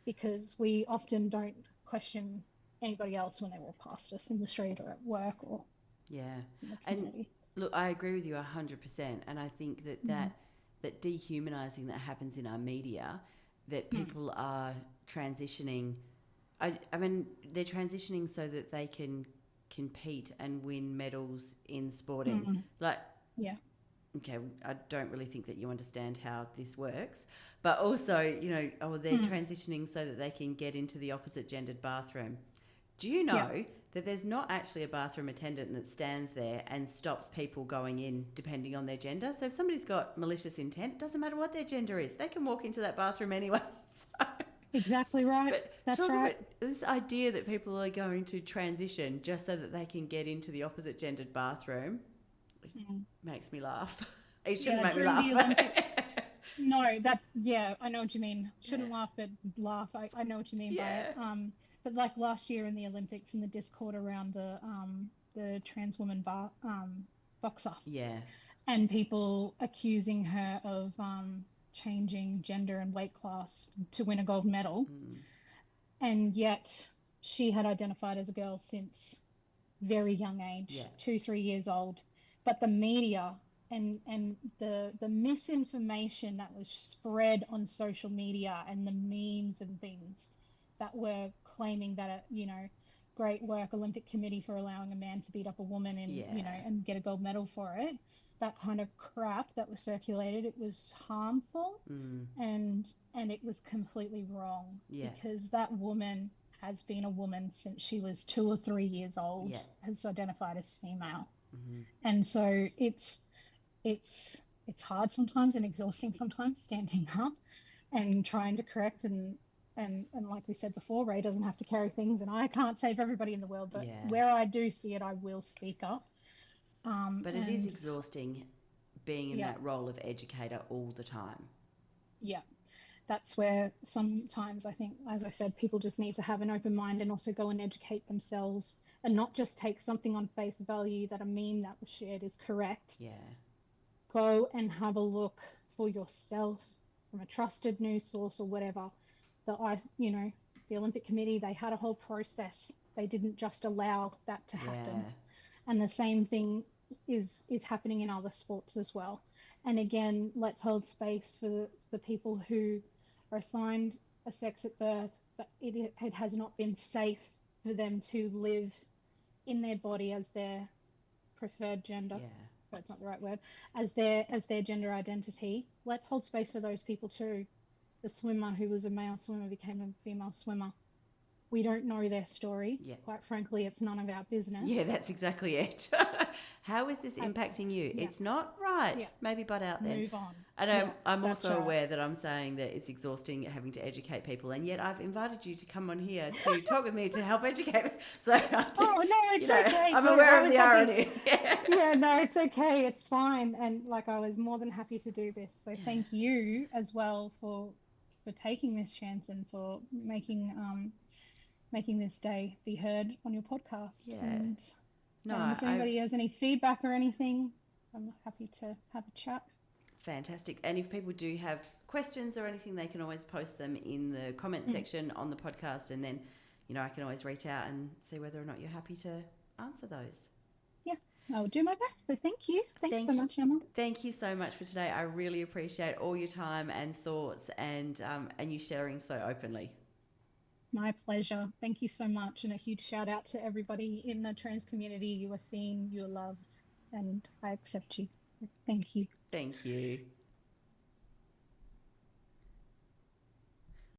Speaker 2: Because we often don't question anybody else when they walk past us in the street or at work or in the community.
Speaker 1: And look, I agree with you 100%, and I think that dehumanizing that happens in our media, that people are transitioning. I mean, they're transitioning so that they can compete and win medals in sporting. Okay, I don't really think that you understand how this works, but also, you know, they're transitioning so that they can get into the opposite gendered bathroom. Do you know that there's not actually a bathroom attendant that stands there and stops people going in depending on their gender? So if somebody's got malicious intent, doesn't matter what their gender is, they can walk into that bathroom anyway. So,
Speaker 2: exactly right.
Speaker 1: but
Speaker 2: that's
Speaker 1: talk
Speaker 2: right.
Speaker 1: about this idea that people are going to transition just so that they can get into the opposite gendered bathroom makes me laugh. It shouldn't make me laugh.
Speaker 2: No, I know what you mean. Shouldn't laugh, but laugh. I know what you mean by it. But like last year in the Olympics, in the discord around the trans woman boxer. Yeah. And people accusing her of changing gender and weight class to win a gold medal. And yet she had identified as a girl since very young age, 2-3 years old. But the media and the misinformation that was spread on social media and the memes and things that were claiming that, you know, great work Olympic Committee for allowing a man to beat up a woman and, you know, and get a gold medal for it. That kind of crap that was circulated, it was harmful and it was completely wrong because that woman has been a woman since she was 2 or 3 years old, has identified as female. And so it's hard sometimes and exhausting sometimes standing up and trying to correct and like we said before, Ray doesn't have to carry things, and I can't save everybody in the world, but where I do see it, I will speak up.
Speaker 1: But it is exhausting being in that role of educator all the time. Yeah,
Speaker 2: that's where sometimes I think, as I said, people just need to have an open mind and also go and educate themselves and not just take something on face value that a meme that was shared is correct. Yeah. Go and have a look for yourself from a trusted news source or whatever. The Olympic Committee, they had a whole process. They didn't just allow that to happen. And the same thing is happening in other sports as well. And again, let's hold space for the people who are assigned a sex at birth, but it has not been safe for them to live in their body as their preferred gender. That's not the right word. As their gender identity. Let's hold space for those people too. The swimmer who was a male swimmer became a female swimmer. We don't know their story. Quite frankly, it's none of our business.
Speaker 1: Yeah, that's exactly it. How is this impacting you? It's not right. Maybe butt out then.
Speaker 2: Move on.
Speaker 1: And I'm also aware that I'm saying that it's exhausting having to educate people, and yet I've invited you to come on here to talk with me to help educate me. So
Speaker 2: it's okay.
Speaker 1: I'm aware of the irony.
Speaker 2: No, it's okay. It's fine. And like, I was more than happy to do this. So thank you as well for taking this chance and for making this day be heard on your podcast. And if anybody has any feedback or anything, I'm happy to have a chat.
Speaker 1: Fantastic. And if people do have questions or anything, they can always post them in the comment section on the podcast, and then I can always reach out and see whether or not you're happy to answer those.
Speaker 2: I'll do my best. So thank you. Thanks so much, Emma.
Speaker 1: Thank you so much for today. I really appreciate all your time and thoughts and you sharing so openly.
Speaker 2: My pleasure. Thank you so much. And a huge shout out to everybody in the trans community. You are seen, you are loved, and I accept you. Thank you.
Speaker 1: Thank you.